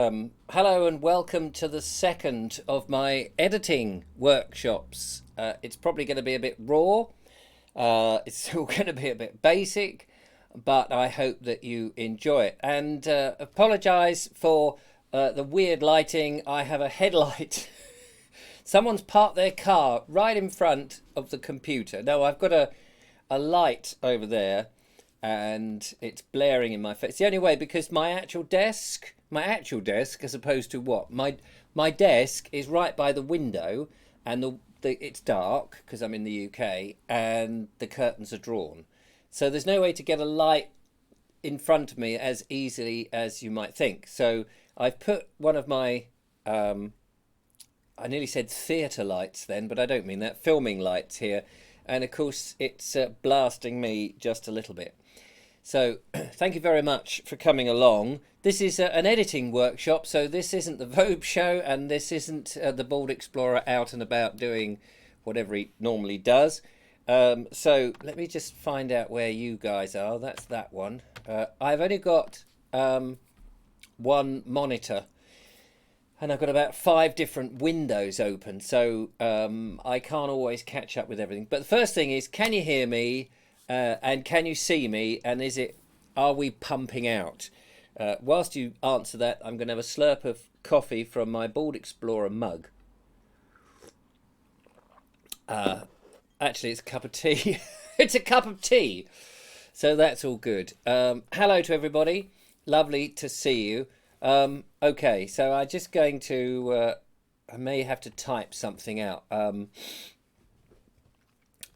Hello and welcome to the second of my editing workshops. It's probably going to be a bit raw, it's still going to be a bit basic, but I hope that you enjoy it. And apologise for the weird lighting. I have a headlight. Someone's parked their car right in front of the computer. No, I've got a light over there and it's blaring in my face. It's the only way, because my actual desk, as opposed to what? My desk is right by the window, and it's dark because I'm in the UK and the curtains are drawn. So there's no way to get a light in front of me as easily as you might think. So I've put one of my I nearly said theatre lights then, but I don't mean that, filming lights here. And of course it's blasting me just a little bit. So thank you very much for coming along. This is an editing workshop, so this isn't the Vogue show, and this isn't the Bald Explorer out and about doing whatever he normally does. So let me just find out where you guys are. That's that one. I've only got one monitor, and I've got about 5 different windows open, so I can't always catch up with everything. But the first thing is, can you hear me? And can you see me? And are we pumping out? Whilst you answer that, I'm going to have a slurp of coffee from my Bald Explorer mug. Actually, it's a cup of tea. It's a cup of tea. So that's all good. Hello to everybody. Lovely to see you. Okay, so I'm just going to... I may have to type something out.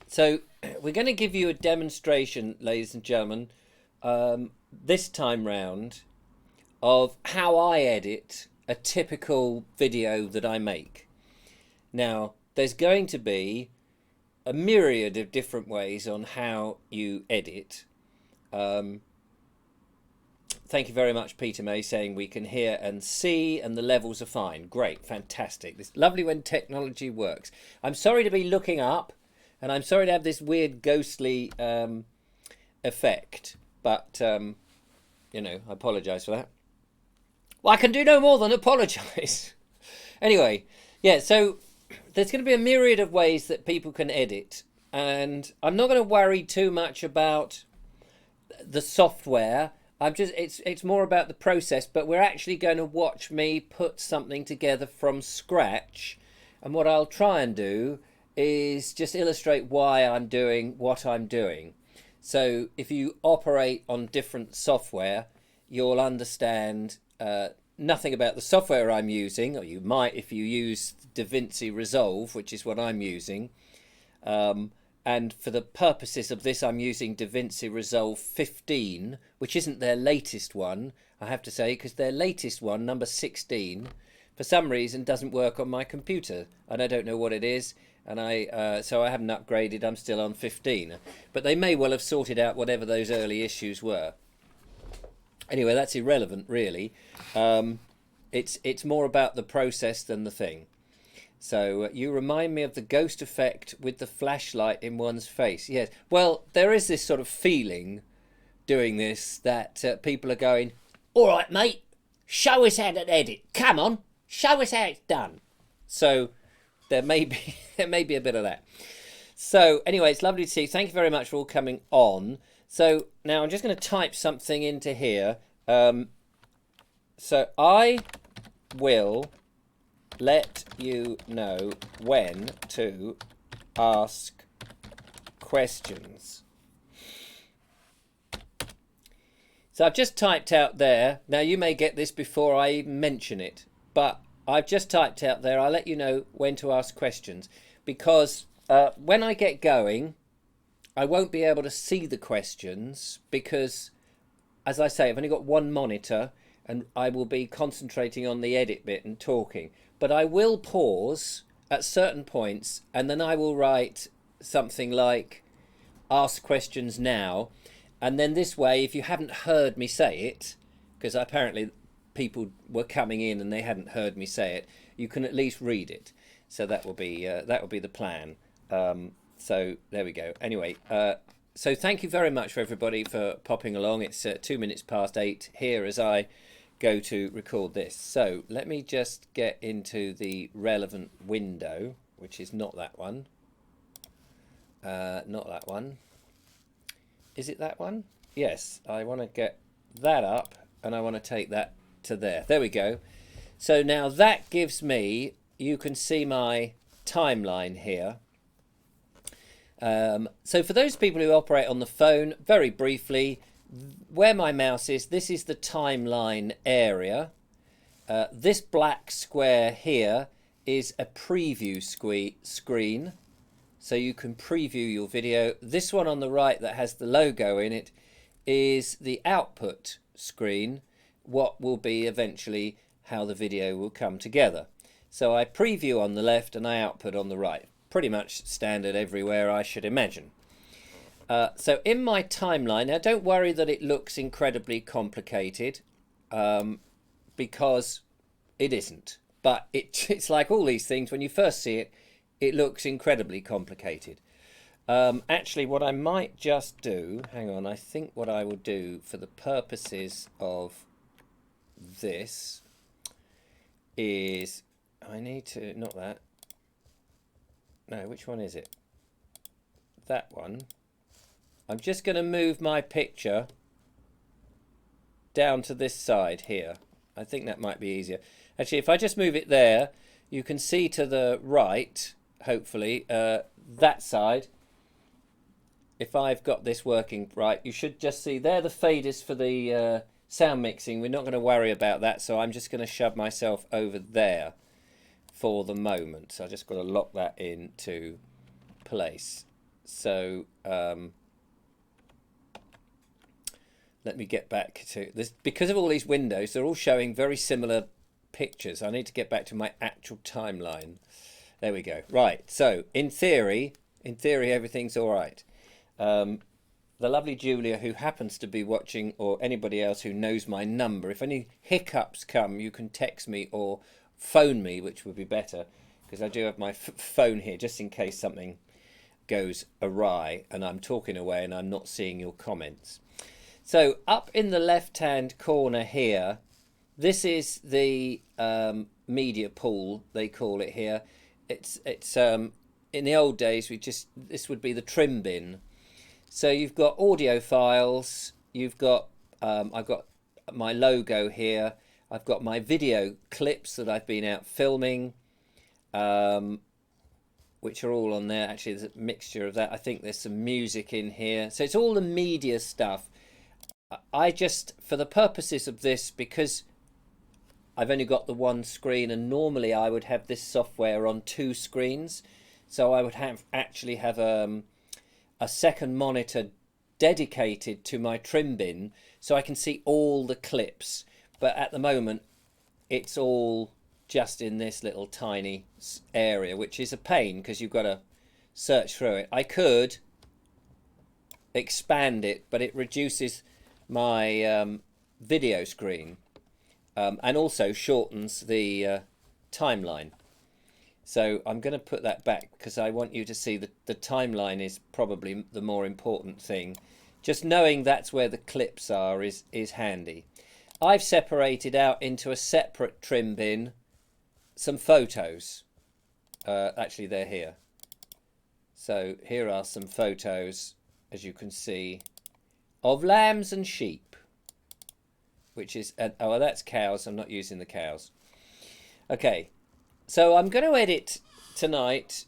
So we're going to give you a demonstration, ladies and gentlemen, this time round, of how I edit a typical video that I make. Now, there's going to be a myriad of different ways on how you edit. Thank you very much, Peter May, saying we can hear and see and the levels are fine. Great, fantastic. It's lovely when technology works. I'm sorry to be looking up. And I'm sorry to have this weird ghostly effect, but, you know, I apologise for that. Well, I can do no more than apologise. Anyway, yeah, so there's going to be a myriad of ways that people can edit. And I'm not going to worry too much about the software. It's more about the process, but we're actually going to watch me put something together from scratch. And what I'll try and do is just illustrate why I'm doing what I'm doing. So if you operate on different software, you'll understand nothing about the software I'm using, or you might if you use DaVinci Resolve, which is what I'm using. And for the purposes of this, I'm using DaVinci Resolve 15, which isn't their latest one, I have to say, because their latest one, number 16, for some reason doesn't work on my computer, and I don't know what it is. And so I haven't upgraded. I'm still on 15, but they may well have sorted out whatever those early issues were. Anyway, that's irrelevant, really. It's more about the process than the thing. So you remind me of the ghost effect with the flashlight in one's face. Yes. Well, there is this sort of feeling doing this that people are going, "All right, mate, show us how to edit. Come on, show us how it's done." So there may be a bit of that. So anyway, it's lovely to see you. Thank you very much for all coming on. So now I'm just going to type something into here. So I will let you know when to ask questions. So I've just typed out there. Now you may get this before I even mention it, but I've just typed out there, I'll let you know when to ask questions, because when I get going, I won't be able to see the questions because, as I say, I've only got one monitor and I will be concentrating on the edit bit and talking. But I will pause at certain points and then I will write something like, ask questions now. And then this way, if you haven't heard me say it, because apparently people were coming in and they hadn't heard me say it, you can at least read it. So that will be the plan. So there we go. Anyway, so thank you very much for everybody for popping along. It's 2 minutes past 8 here as I go to record this. So let me just get into the relevant window, which is not that one. Not that one. Is it that one? Yes, I want to get that up and I want to take that to there. There we go. So now that gives me, you can see my timeline here. So for those people who operate on the phone, very briefly, where my mouse is, this is the timeline area. This black square here is a preview screen. So you can preview your video. This one on the right that has the logo in it is the output screen, what will be eventually how the video will come together. So I preview on the left and I output on the right. Pretty much standard everywhere, I should imagine. So in my timeline, now don't worry that it looks incredibly complicated, because it isn't. But it's like all these things, when you first see it, it looks incredibly complicated. Actually, what I might just do, hang on, I think what I will do for the purposes of this is, I need to, not that, no, which one is it? That one. I'm just going to move my picture down to this side here. I think that might be easier. Actually, if I just move it there, you can see to the right, hopefully, that side. If I've got this working right, you should just see there the faders for the sound mixing. We're not going to worry about that, so I'm just going to shove myself over there for the moment. So I just got to lock that into place. So let me get back to this. Because of all these windows, they're all showing very similar pictures. I need to get back to my actual timeline. There we go. Right, so in theory everything's all right. The lovely Julia, who happens to be watching, or anybody else who knows my number, if any hiccups come, you can text me or phone me, which would be better, because I do have my phone here just in case something goes awry and I'm talking away and I'm not seeing your comments. So up in the left hand corner here, this is the media pool, they call it here. It's in the old days, this would be the trim bin. So you've got audio files, you've got I've got my logo here, I've got my video clips that I've been out filming, which are all on there. Actually, there's a mixture of that. I think there's some music in here. So it's all the media stuff. I just, for the purposes of this, because I've only got the one screen, and normally I would have this software on two screens, so I would actually have a second monitor dedicated to my trim bin so I can see all the clips. But at the moment, it's all just in this little tiny area, which is a pain because you've got to search through it. I could expand it, but it reduces my video screen, and also shortens the timeline. So I'm going to put that back because I want you to see that the timeline is probably the more important thing. Just knowing that's where the clips are is handy. I've separated out into a separate trim bin some photos. Actually, they're here. So here are some photos, as you can see, of lambs and sheep, which is, oh, that's cows. I'm not using the cows. Okay, so I'm going to edit tonight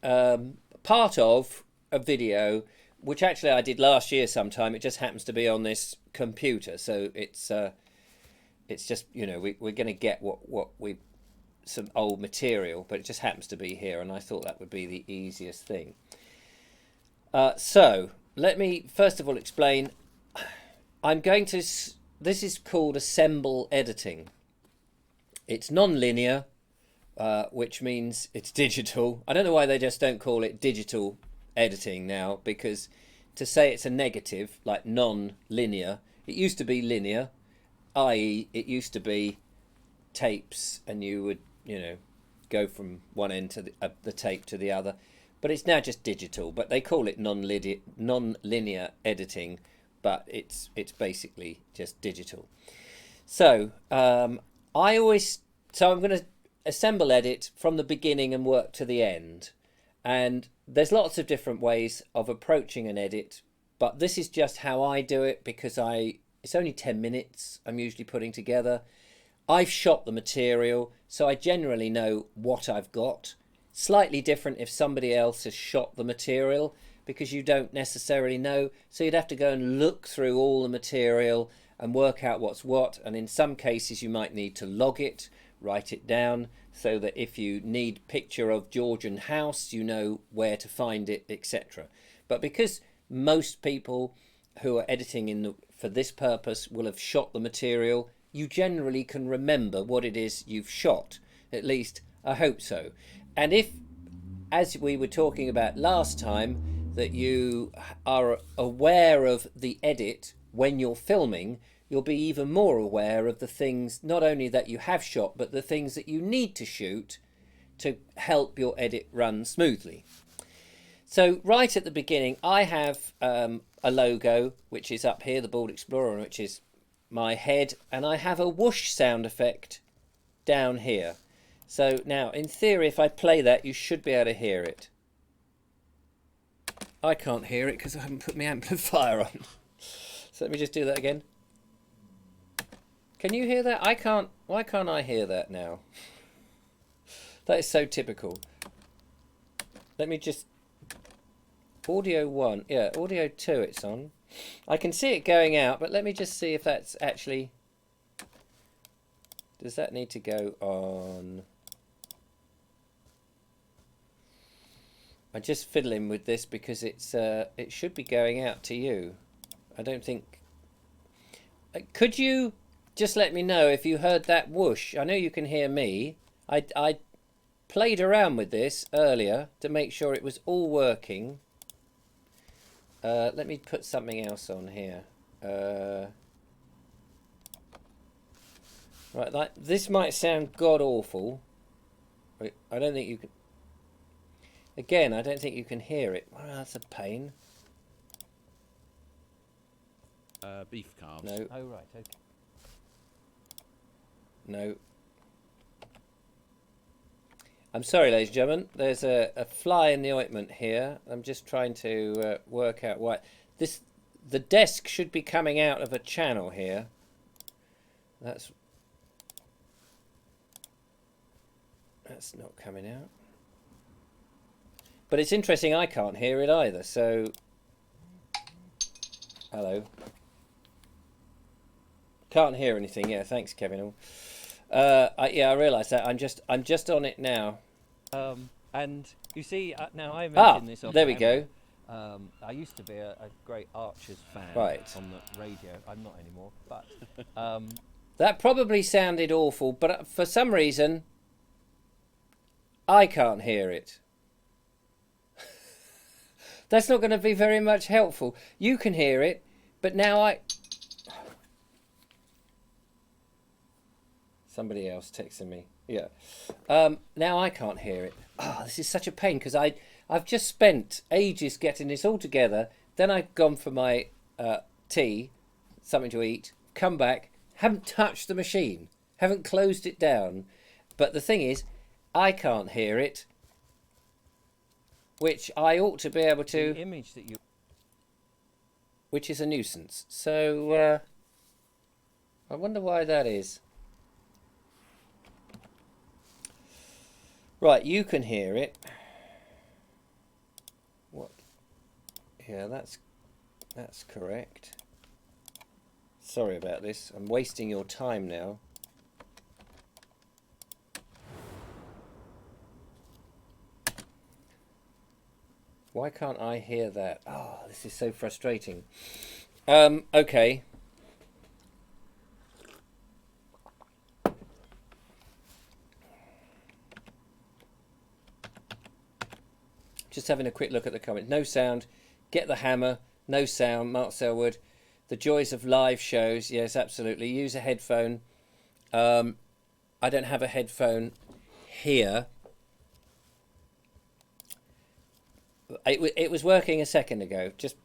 part of a video, which actually I did last year sometime. It just happens to be on this computer, so it's just, you know, we're going to get some old material, but it just happens to be here, and I thought that would be the easiest thing. So let me first of all explain. This is called assemble editing. It's non-linear, which means it's digital. I don't know why they just don't call it digital editing now, because to say it's a negative, like non-linear, it used to be linear, i.e. it used to be tapes and you would, you know, go from one end to the tape to the other, but it's now just digital. But they call it non-linear editing, but it's basically just digital. So I always, so I'm going to assemble edit from the beginning and work to the end. And there's lots of different ways of approaching an edit, but this is just how I do it because it's only 10 minutes I'm usually putting together. I've shot the material, so I generally know what I've got. Slightly different if somebody else has shot the material, because you don't necessarily know. So you'd have to go and look through all the material and work out what's what. And in some cases you might need to log it, write it down, so that if you need picture of Georgian house, you know where to find it, etc. But because most people who are editing for this purpose will have shot the material, you generally can remember what it is you've shot. At least I hope so. And if, as we were talking about last time, that you are aware of the edit when you're filming, you'll be even more aware of the things not only that you have shot, but the things that you need to shoot to help your edit run smoothly. So right at the beginning, I have a logo, which is up here, the Bald Explorer, which is my head, and I have a whoosh sound effect down here. So now, in theory, if I play that, you should be able to hear it. I can't hear it because I haven't put my amplifier on. So let me just do that again. Can you hear that? I can't. Why can't I hear that now? That is so typical. Let me just... Audio 1. Yeah, audio 2 it's on. I can see it going out, but let me just see if that's actually... Does that need to go on? I'm just fiddling with this because it's it should be going out to you. I don't think... Could you just let me know if you heard that whoosh? I know you can hear me. I played around with this earlier to make sure it was all working. Let me put something else on here. Right, like this might sound god awful. I don't think you can. Again, I don't think you can hear it. Well, that's a pain. Beef calves. No. Oh, right, okay. No. I'm sorry, ladies and gentlemen. There's a fly in the ointment here. I'm just trying to work out why. The desk should be coming out of a channel here. That's not coming out. But it's interesting, I can't hear it either, so... Hello. Can't hear anything. Yeah, thanks, Kevin. Yeah, I realise that. I'm just on it now. And you see, now I mentioned this off there we camera. go. I used to be a great Archers fan Right. on the radio. I'm not anymore, but That probably sounded awful, but for some reason, I can't hear it. That's not going to be very much helpful. You can hear it, but now Somebody else texting me. Yeah. Now I can't hear it. Oh, this is such a pain because I've just spent ages getting this all together. Then I've gone for my tea, something to eat, come back, haven't touched the machine, haven't closed it down. But the thing is, I can't hear it, which I ought to be able to... the image that you... Which is a nuisance. So, I wonder why that is. Right, you can hear it. What? Yeah, that's correct. Sorry about this. I'm wasting your time now. Why can't I hear that? Oh, this is so frustrating. Okay. Just having a quick look at the comment. No sound. Get the hammer. No sound. Mark Selwood. The joys of live shows. Yes, absolutely. Use a headphone. I don't have a headphone here. It was working a second ago. Just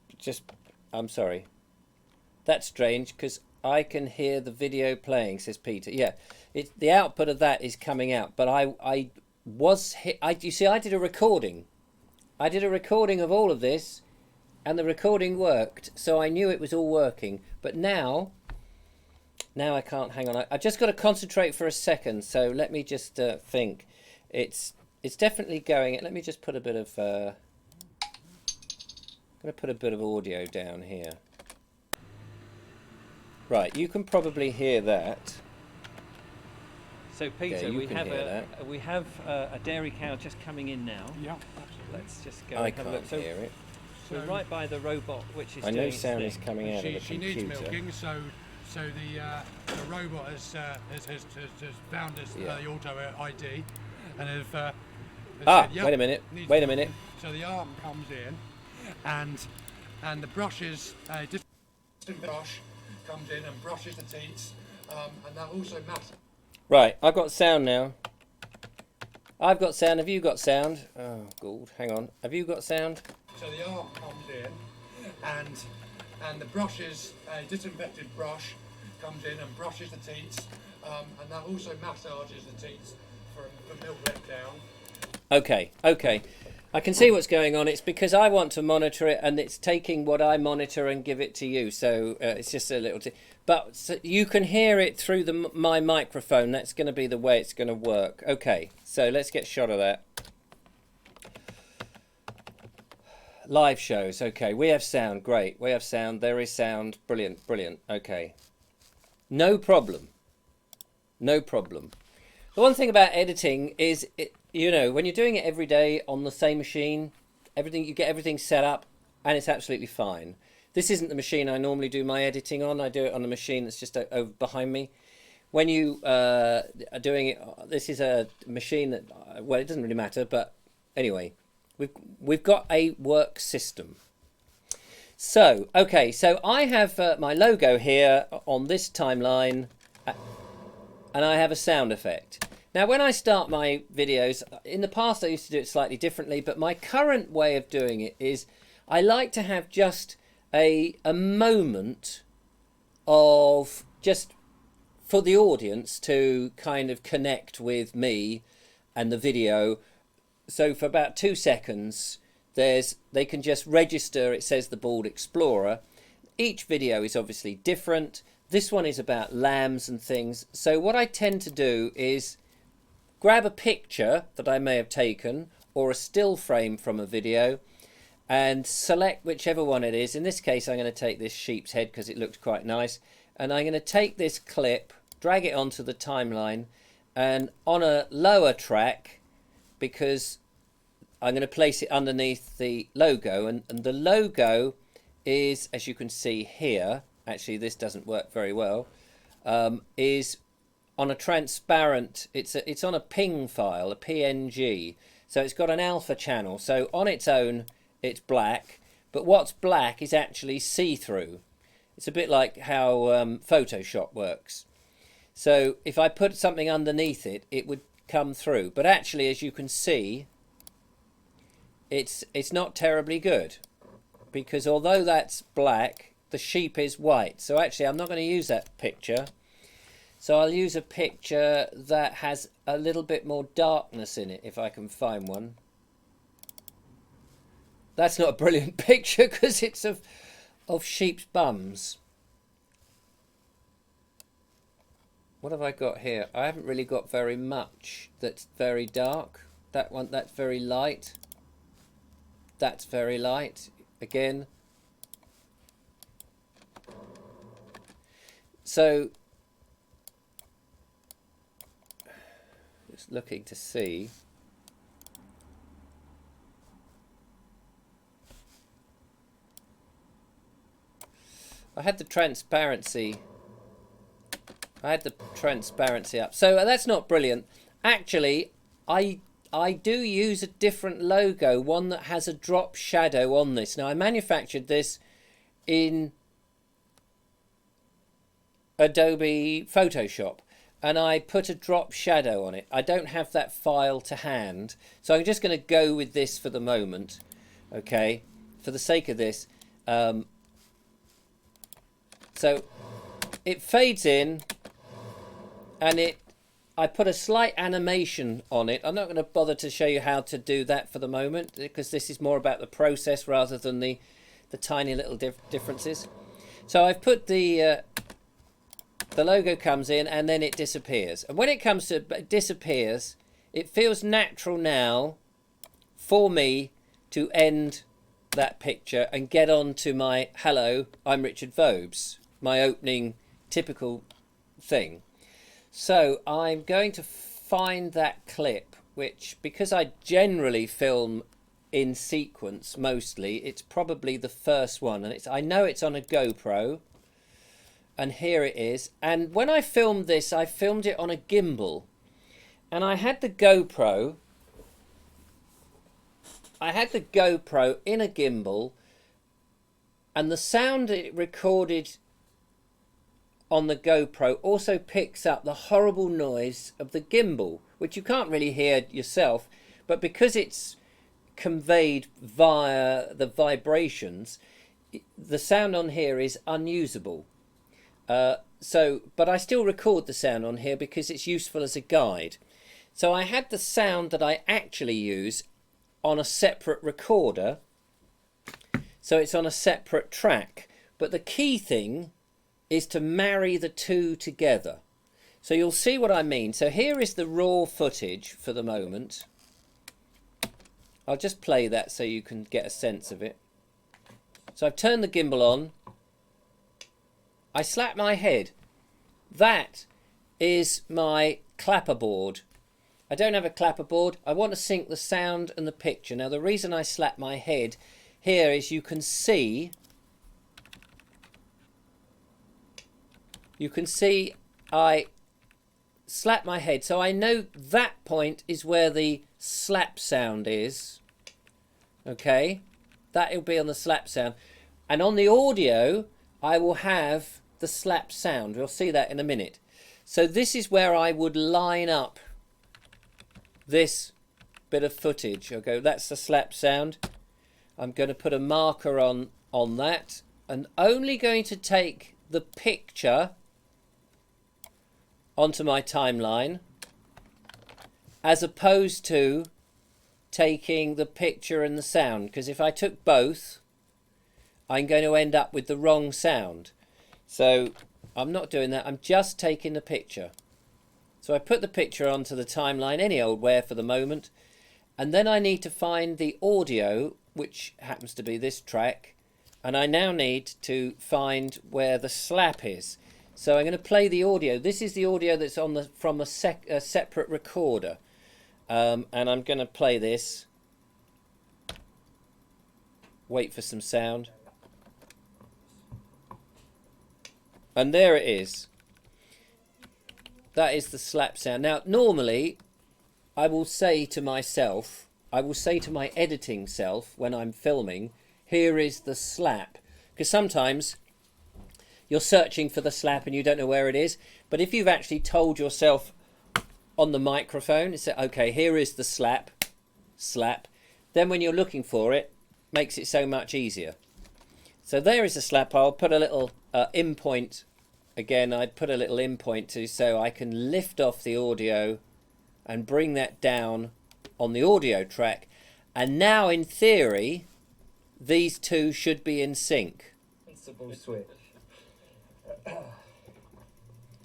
I'm sorry. That's strange because I can hear the video playing, says Peter. Yeah, the output of that is coming out. But you see, I did a recording. I did a recording of all of this, and the recording worked, so I knew it was all working. But now I can't. Hang on. I've just got to concentrate for a second. So let me just think. It's definitely going. Let me just put a bit of. I'm going to put a bit of audio down here. Right, you can probably hear that. So Peter, Yeah, we have a dairy cow just coming in now. Yeah, Let's just go I and have a can't look. So hear it. we're right by the robot, which is I know doing its sound thing. is coming out of the she computer. needs milking, so the robot has found us Yeah. the auto ID, and have said, "Yep, wait a minute. needs Wait a milking." minute. So the arm comes in, and the brushes distant brush comes in and brushes the teats, and that also matters. Right, I've got sound now. I've got sound. Have you got sound? Oh, God. Hang on. Have you got sound? So the arm comes in, and the brushes, a disinfected brush comes in and brushes the teats, and that also massages the teats for milk let down. Okay. I can see what's going on. It's because I want to monitor it, and it's taking what I monitor and give it to you. So it's just a little... But so you can hear it through my microphone. That's going to be the way it's going to work. Okay, so let's get a shot of that. Live shows. Okay, we have sound. Great. We have sound. There is sound. Brilliant. Okay. No problem. The one thing about editing is, when you're doing it every day on the same machine, you get everything set up, and it's absolutely fine. This isn't the machine I normally do my editing on. I do it on a machine that's just over behind me. When you are doing it, this is a machine that, well, it doesn't really matter, but anyway, we've got a work system. So, okay, so I have my logo here on this timeline, and I have a sound effect. Now, when I start my videos, in the past I used to do it slightly differently, but my current way of doing it is I like to have just a moment of just for the audience to kind of connect with me and the video. So for about 2 seconds, they can just register. It says the Bald Explorer. Each video is obviously different. This one is about lambs and things. So what I tend to do is grab a picture that I may have taken or a still frame from a video and select whichever one it is. In this case, I'm going to take this sheep's head because it looks quite nice. And I'm going to take this clip, drag it onto the timeline, and on a lower track, because I'm going to place it underneath the logo. And the logo is, as you can see here, actually this doesn't work very well, is on a transparent, it's on a PNG file, a PNG. So it's got an alpha channel. So on its own, it's black, but what's black is actually see-through. It's a bit like how Photoshop works. So if I put something underneath it, it would come through. But actually, as you can see, it's not terribly good, because although that's black, the sheep is white. So actually, I'm not going to use that picture. So I'll use a picture that has a little bit more darkness in it, if I can find one. That's not a brilliant picture because it's of sheep's bums. What have I got here? I haven't really got very much that's very dark. That one, that's very light. That's very light. Again. So, just looking to see. I had the transparency up. So that's not brilliant. Actually, I do use a different logo, one that has a drop shadow on this. Now, I manufactured this in Adobe Photoshop, and I put a drop shadow on it. I don't have that file to hand, so I'm just going to go with this for the moment, okay, for the sake of this. So it fades in, and I put a slight animation on it. I'm not going to bother to show you how to do that for the moment, because this is more about the process rather than the tiny little differences. So I've put the logo comes in and then it disappears. And when it comes to disappears, it feels natural now for me to end that picture and get on to my hello, I'm Richard Vobes, my opening typical thing. So I'm going to find that clip, which, because I generally film in sequence mostly, it's probably the first one, and I know it's on a GoPro, and here it is. And when I filmed this, I filmed it on a gimbal, and I had the GoPro in a gimbal, and the sound it recorded on the GoPro also picks up the horrible noise of the gimbal, which you can't really hear yourself, but because it's conveyed via the vibrations, the sound on here is unusable. But I still record the sound on here because it's useful as a guide. So I had the sound that I actually use on a separate recorder, so it's on a separate track. But the key thing is to marry the two together. So you'll see what I mean. So here is the raw footage for the moment. I'll just play that so you can get a sense of it. So I've turned the gimbal on. I slap my head. That is my clapper board. I don't have a clapper board. I want to sync the sound and the picture. Now the reason I slap my head here is you can see I slap my head, so I know that point is where the slap sound is. Okay, that will be on the slap sound, and on the audio I will have the slap sound. We'll see that in a minute. So this is where I would line up this bit of footage. Okay, that's the slap sound. I'm going to put a marker on that, and only going to take the picture onto my timeline, as opposed to taking the picture and the sound, because if I took both, I'm going to end up with the wrong sound. So I'm not doing that. I'm just taking the picture. So I put the picture onto the timeline, any old where for the moment, and then I need to find the audio, which happens to be this track, and I now need to find where the slap is. So I'm going to play the audio. This is the audio that's on from a separate recorder, and I'm going to play this. Wait for some sound, and there it is. That is the slap sound. Now, normally, I will say to myself, I will say to my editing self when I'm filming, here is the slap, because sometimes you're searching for the slap and you don't know where it is. But if you've actually told yourself on the microphone, it's okay, here is the slap, then when you're looking for it, makes it so much easier. So there is the slap. I'll put a little in point. Again, I'd put a little in point so I can lift off the audio and bring that down on the audio track. And now, in theory, these two should be in sync. Principal switch.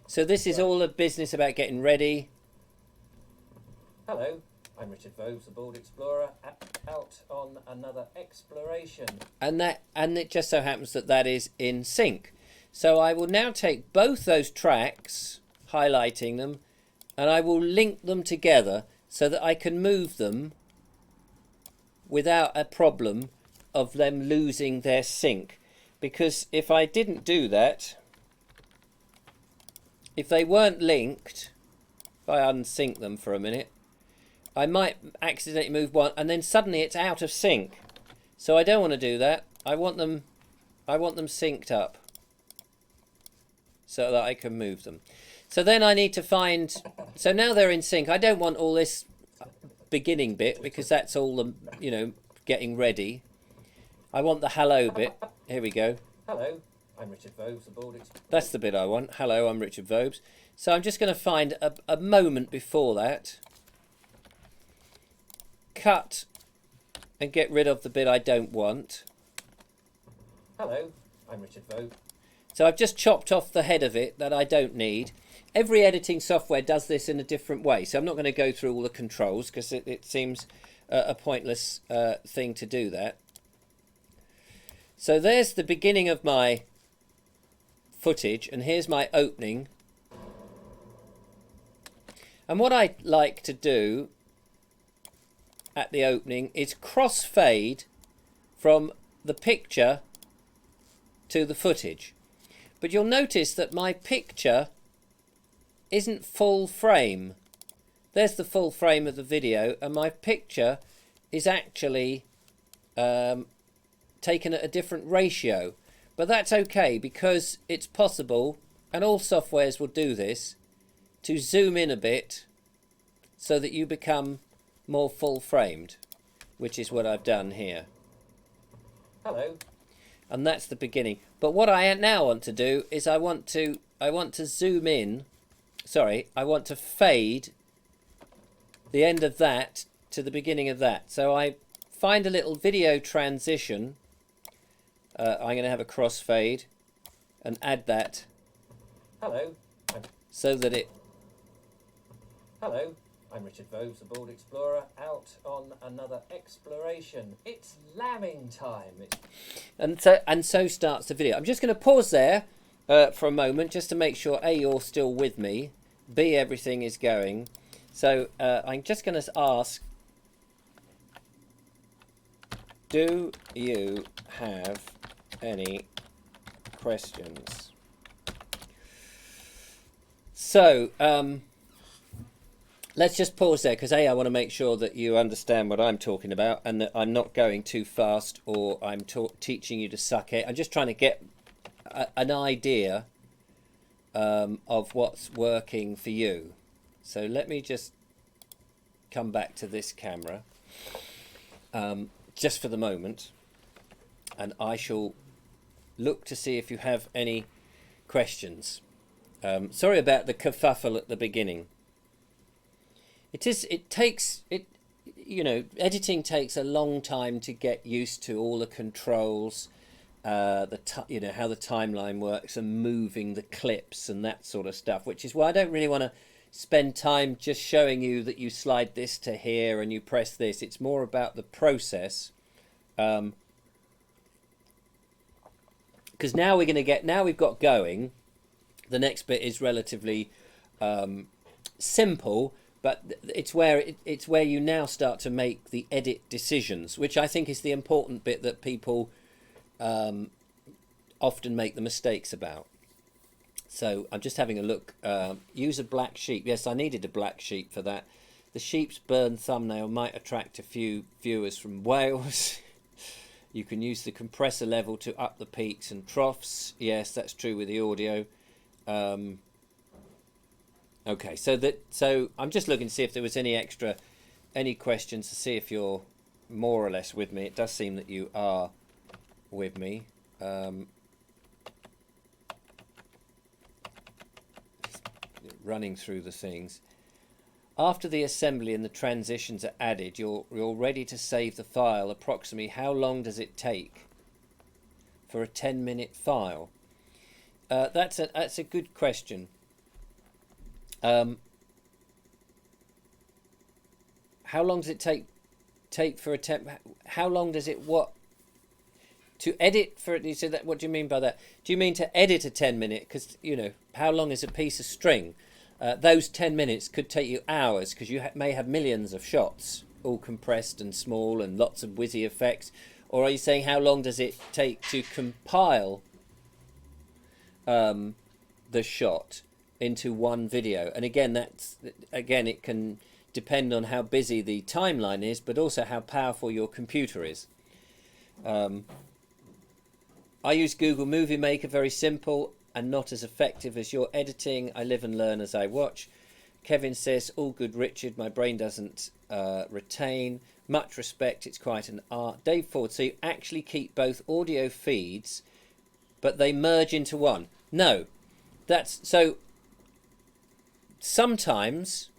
So this is all a business about getting ready. Hello, I'm Richard Vobes, the Board Explorer, out on another exploration. And it just so happens that is in sync. So I will now take both those tracks, highlighting them, and I will link them together so that I can move them without a problem of them losing their sync. Because if I didn't do that, if they weren't linked, if I unsync them for a minute, I might accidentally move one and then suddenly it's out of sync. So I don't want to do that. I want them synced up so that I can move them. So then I need to find, so now they're in sync. I don't want all this beginning bit because that's all the, getting ready. I want the hello bit. Here we go. Hello, I'm Richard Vobes, That's the bit I want. Hello, I'm Richard Vobes. So I'm just going to find a moment before that. Cut and get rid of the bit I don't want. Hello, I'm Richard Vobes. So I've just chopped off the head of it that I don't need. Every editing software does this in a different way. So I'm not going to go through all the controls because it seems a pointless thing to do that. So there's the beginning of my footage, and here's my opening. And what I like to do at the opening is crossfade from the picture to the footage. But you'll notice that my picture isn't full frame. There's the full frame of the video, and my picture is actually taken at a different ratio. But that's okay, because it's possible, and all softwares will do this, to zoom in a bit so that you become more full framed, which is what I've done here. Hello. And that's the beginning. But what I now want to do is I want to zoom in. Sorry, I want to fade the end of that to the beginning of that. So I find a little video transition. I'm going to have a crossfade and add that. Hello. So that it. Hello. I'm Richard Vobes, the Bald Explorer, out on another exploration. It's lambing time. And so starts the video. I'm just going to pause there for a moment just to make sure A, you're still with me, B, everything is going. So I'm just going to ask, do you have any questions? So, let's just pause there, because A, I want to make sure that you understand what I'm talking about and that I'm not going too fast or I'm teaching you to suck it. I'm just trying to get an idea of what's working for you. So let me just come back to this camera just for the moment, and I shall look to see if you have any questions. Sorry about the kerfuffle at the beginning. Editing takes a long time to get used to all the controls, how the timeline works and moving the clips and that sort of stuff, which is why I don't really want to spend time just showing you that you slide this to here and you press this. It's more about the process. Because now we've got going. The next bit is relatively simple. But it's where you now start to make the edit decisions, which I think is the important bit that people often make the mistakes about. So I'm just having a look. Use a black sheep. Yes, I needed a black sheep for that. The sheep's burn thumbnail might attract a few viewers from Wales. You can use the compressor level to up the peaks and troughs. Yes, that's true with the audio. Okay, so I'm just looking to see if there was any questions, to see if you're more or less with me. It does seem that you are with me. Running through the things. After the assembly and the transitions are added, you're ready to save the file. Approximately how long does it take for a 10-minute file? That's a good question. How long does it take for a how long does it to edit for it? So that, what do you mean by that? Do you mean to edit a 10-minute? Because how long is a piece of string? Those 10 minutes could take you hours, because you may have millions of shots, all compressed and small and lots of whizzy effects. Or are you saying how long does it take to compile the shot into one video? And again, it can depend on how busy the timeline is, but also how powerful your computer is. I use Google Movie Maker, very simple and not as effective as your editing. I live and learn as I watch. Kevin says, all good, Richard. My brain doesn't retain. Much respect. It's quite an art. Dave Ford, so you actually keep both audio feeds but they merge into one. No, that's so. Sometimes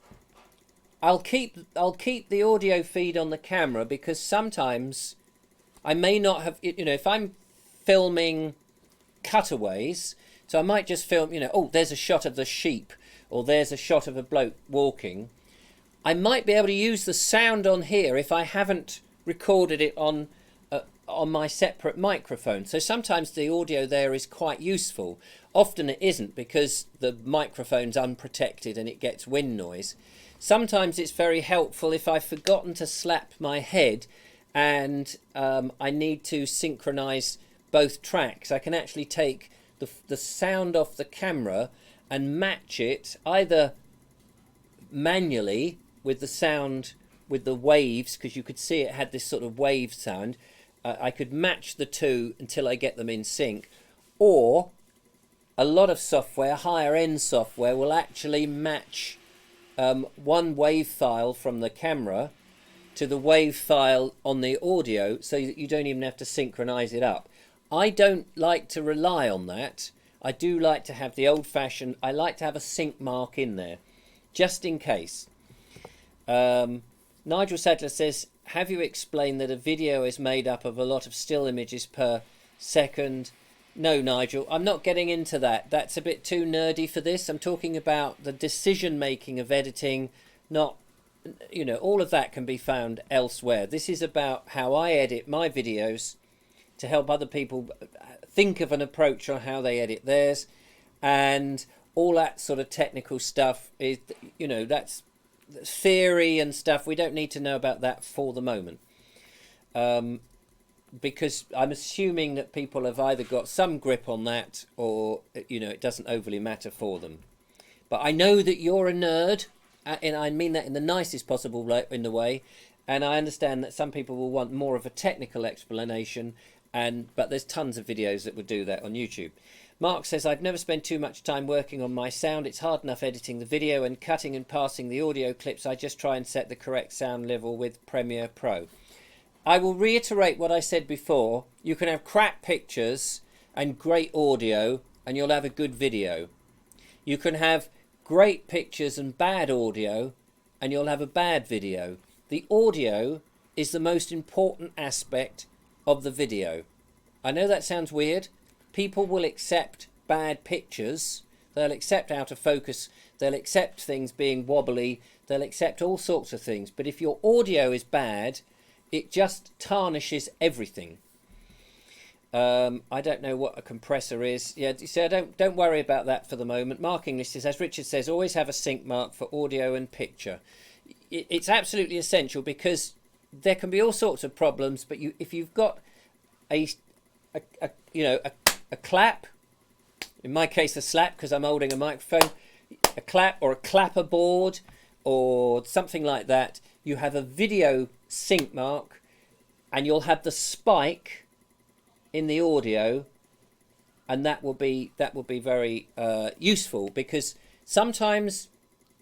I'll keep the audio feed on the camera, because sometimes I may not have, if I'm filming cutaways, so I might just film, oh, there's a shot of the sheep, or there's a shot of a bloke walking. I might be able to use the sound on here if I haven't recorded it on my separate microphone. So sometimes the audio there is quite useful. Often it isn't, because the microphone's unprotected and it gets wind noise. Sometimes it's very helpful if I've forgotten to slap my head and I need to synchronize both tracks. I can actually take the sound off the camera and match it either manually with the sound, with the waves, because you could see it had this sort of wave sound. I could match the two until I get them in sync, or a lot of software, higher end software, will actually match one wave file from the camera to the wave file on the audio, so that you don't even have to synchronize it up. I don't like to rely on that. I do like to have the old-fashioned, I like to have a sync mark in there, just in case. Nigel Sadler says, have you explained that a video is made up of a lot of still images per second? No, Nigel, I'm not getting into that. That's a bit too nerdy for this. I'm talking about the decision making of editing, not, all of that can be found elsewhere. This is about how I edit my videos to help other people think of an approach on how they edit theirs, and all that sort of technical stuff is, that's theory and stuff. We don't need to know about that for the moment, because I'm assuming that people have either got some grip on that, or it doesn't overly matter for them. But I know that you're a nerd, and I mean that in the nicest possible way, and I understand that some people will want more of a technical explanation, but there's tons of videos that would do that on YouTube. Mark says, I've never spent too much time working on my sound. It's hard enough editing the video and cutting and passing the audio clips. I just try and set the correct sound level with Premiere Pro. I will reiterate what I said before. You can have crap pictures and great audio, and you'll have a good video. You can have great pictures and bad audio, and you'll have a bad video. The audio is the most important aspect of the video. I know that sounds weird. People will accept bad pictures, they'll accept out of focus, they'll accept things being wobbly, they'll accept all sorts of things. But if your audio is bad, it just tarnishes everything. I don't know what a compressor is. Yeah, so don't worry about that for the moment. Mark English says, as Richard says, always have a sync mark for audio and picture. It's absolutely essential, because there can be all sorts of problems, but if you've got a clap, in my case a slap because I'm holding a microphone, a clap or a clapper board or something like that, you have a video sync mark, and you'll have the spike in the audio, and that will be very useful, because sometimes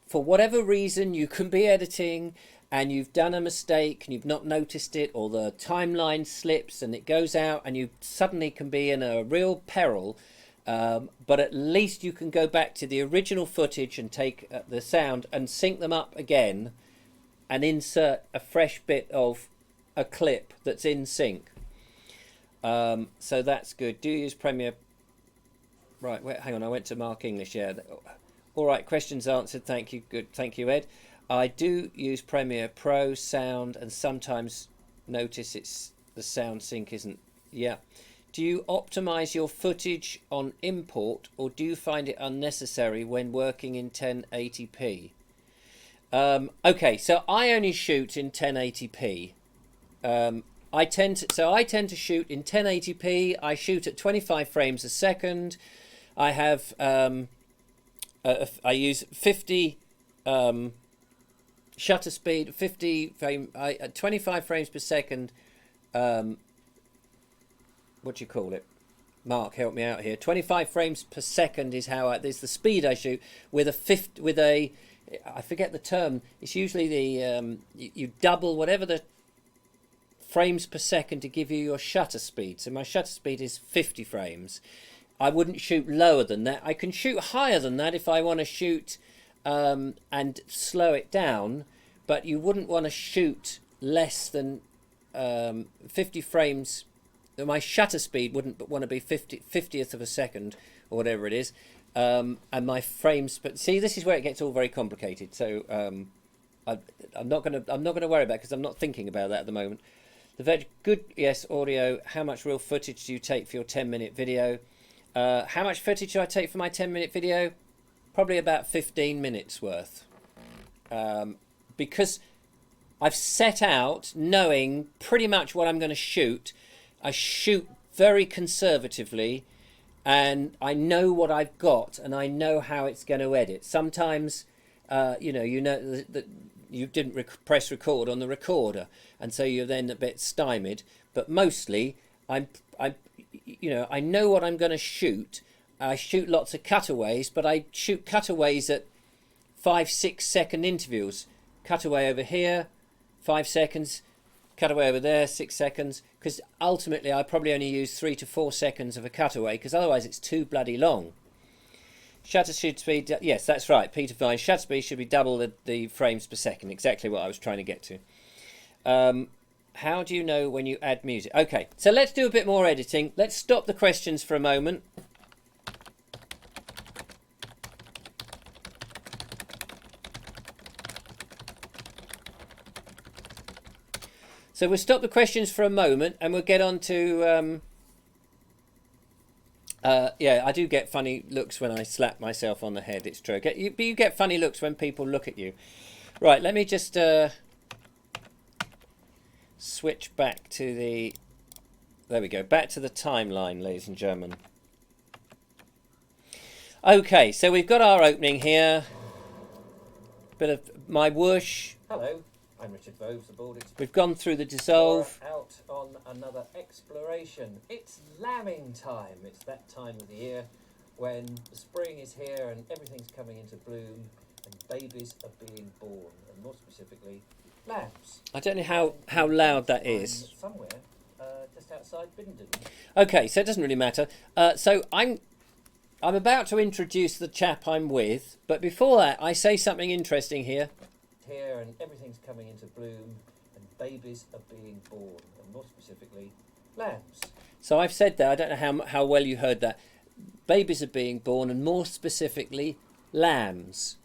for whatever reason you can be editing and you've done a mistake and you've not noticed it, or the timeline slips and it goes out, and you suddenly can be in a real peril. But at least you can go back to the original footage and take the sound and sync them up again and insert a fresh bit of a clip that's in sync. So that's good. Do you use Premiere? Right, wait, hang on, I went to Mark English. Yeah. All right, questions answered. Thank you. Good. Thank you, Ed. I do use Premiere Pro sound, and sometimes notice the sound sync isn't. Yeah. Do you optimize your footage on import, or do you find it unnecessary when working in 1080p? Okay, so I only shoot in 1080p. I tend to shoot in 1080p. I shoot at 25 frames a second. I have I use 50 shutter speed, 25 frames per second. What do you call it? Mark, help me out here. 25 frames per second is is the speed I shoot with I forget the term. It's usually you double whatever the frames per second to give you your shutter speed. So my shutter speed is 50 frames. I wouldn't shoot lower than that. I can shoot higher than that if I want to shoot and slow it down, but you wouldn't want to shoot less than 50 frames. My shutter speed wouldn't want to be 50th of a second or whatever it is, and my frames. But see, this is where it gets all very complicated. So I'm not gonna worry about it because I'm not thinking about that at the moment. Good, yes, audio. How much real footage do you take for your 10-minute video? How much footage do I take for my 10-minute video? Probably about 15 minutes worth. Because I've set out knowing pretty much what I'm going to shoot. I shoot very conservatively, and I know what I've got, and I know how it's going to edit. Sometimes, you know that you didn't press record on the recorder, and so you're then a bit stymied. But mostly, I know what I'm going to shoot. I shoot lots of cutaways, but I shoot cutaways at 5-6 second intervals. Cutaway over here, 5 seconds. Cutaway over there, 6 seconds. Because ultimately, I probably only use 3 to 4 seconds of a cutaway, because otherwise it's too bloody long. Shutter speed, yes, that's right, Peter Vine. Shutter speed should be double the frames per second. Exactly what I was trying to get to. How do you know when you add music? Okay, so let's do a bit more editing. Let's stop the questions for a moment. So we'll stop the questions for a moment and we'll get on to... yeah, I do get funny looks when I slap myself on the head, it's true. But you get funny looks when people look at you. Right, let me just... switch back to the, there we go, back to the timeline, ladies and gentlemen. Okay, so we've got our opening here. Bit of my whoosh. Hello, I'm Richard Voves, the Baltic. We've gone through the dissolve. We're out on another exploration. It's lambing time. It's that time of the year when the spring is here and everything's coming into bloom and babies are being born, and more specifically, lambs. I don't know how loud that is. Somewhere, just outside Bindon. Okay, so it doesn't really matter. So I'm about to introduce the chap I'm with, but before that, I say something interesting here. Here and everything's coming into bloom, and babies are being born, and more specifically, lambs. So I've said that. I don't know how well you heard that. Babies are being born, and more specifically, lambs.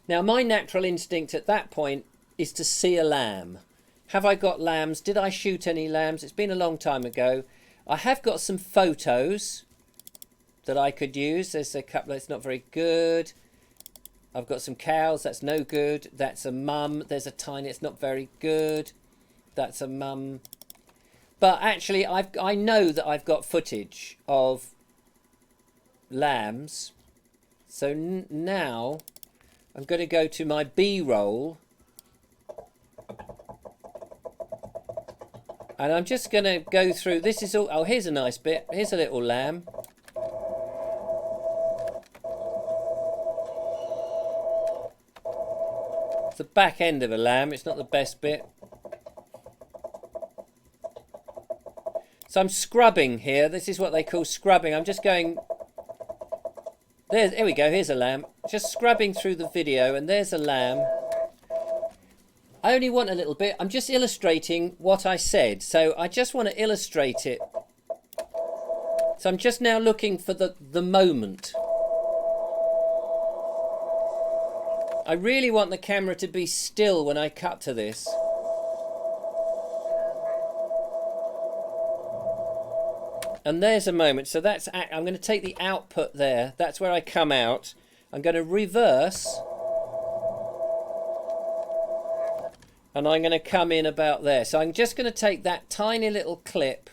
Now, my natural instinct at that point is to see a lamb. Have I got lambs? Did I shoot any lambs? It's been a long time ago. I have got some photos that I could use. There's a couple. It's not very good. I've got some cows. That's no good. That's a mum. There's a tiny. It's not very good. That's a mum. But actually, I know that I've got footage of lambs. So now I'm going to go to my B-roll. And I'm just going to go through, this is all, oh, here's a nice bit. Here's a little lamb. It's the back end of a lamb. It's not the best bit. So I'm scrubbing here. This is what they call scrubbing. I'm just going... There we go. Here's a lamb. Just scrubbing through the video, and there's a lamb. I only want a little bit. I'm just illustrating what I said. So I just want to illustrate it. So I'm just now looking for the moment. I really want the camera to be still when I cut to this. And there's a moment. So that's, I'm going to take the output there. That's where I come out. I'm going to reverse. And I'm going to come in about there. So I'm just going to take that tiny little clip.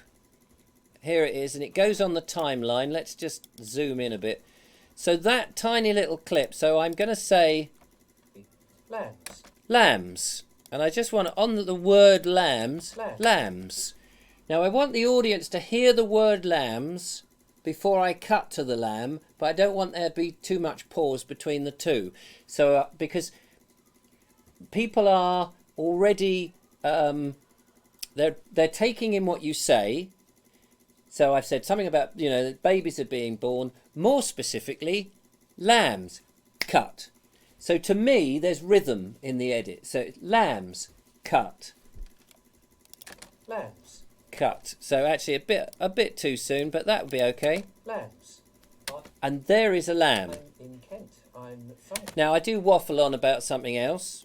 Here it is. And it goes on the timeline. Let's just zoom in a bit. So that tiny little clip. So I'm going to say... Lambs. Lambs. And I just want to, on the word lambs, lambs. Now I want the audience to hear the word lambs before I cut to the lamb. But I don't want there to be too much pause between the two. So because people are... already they're taking in what you say, So I've said something about, that babies are being born, more specifically, lambs, cut. So to me, there's rhythm in the edit. So lambs, cut, Lambs. cut. So actually a bit too soon, but that would be okay. Lambs. And there is a lamb. I'm in Kent. I'm somewhere. Now I do waffle on about something else.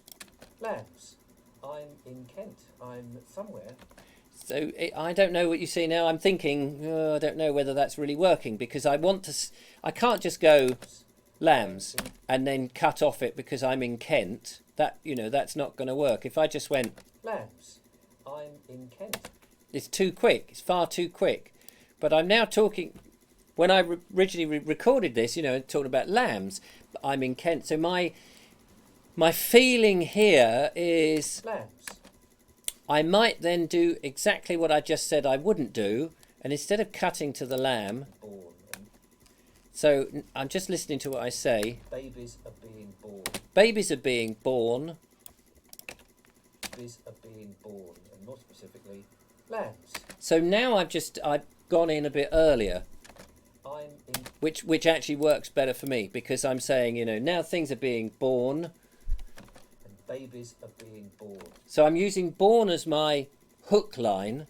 Lambs. I'm in Kent. I'm somewhere. So I don't know what you see now. I'm thinking, I don't know whether that's really working, because I want to. I can't just go lambs and then cut off it because I'm in Kent. That's not going to work. If I just went Lambs. I'm in Kent. it's too quick. It's far too quick. But I'm now talking. When I originally recorded this, talking about lambs, I'm in Kent. So my feeling here is Lambs. I might then do exactly what I just said I wouldn't do, and instead of cutting to the lamb, Born. And so I'm just listening to what I say. babies are being born. Babies are being born. Babies are being born. And more specifically, lambs. So now I've gone in a bit earlier, I'm in which actually works better for me, because I'm saying, now things are being born. and babies are being born. So I'm using born as my hook line,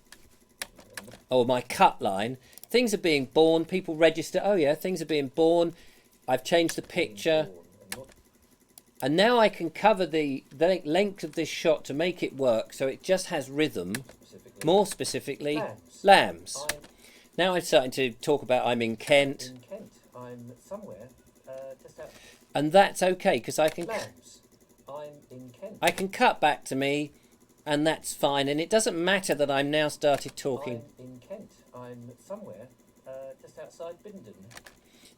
or my cut line. Things are being born. People register. Oh yeah, things are being born. I've changed the picture, Born. And more and now I can cover the length of this shot to make it work, so it just has rhythm. specifically, More specifically, lambs. lambs. I'm Now I'm starting to talk about I'm in Kent, in Kent. I'm somewhere just out. and that's okay because Lambs. I'm in Kent. I can cut back to me, and that's fine. And it doesn't matter that I'm now started talking. I'm in Kent. I'm somewhere just outside Bindon.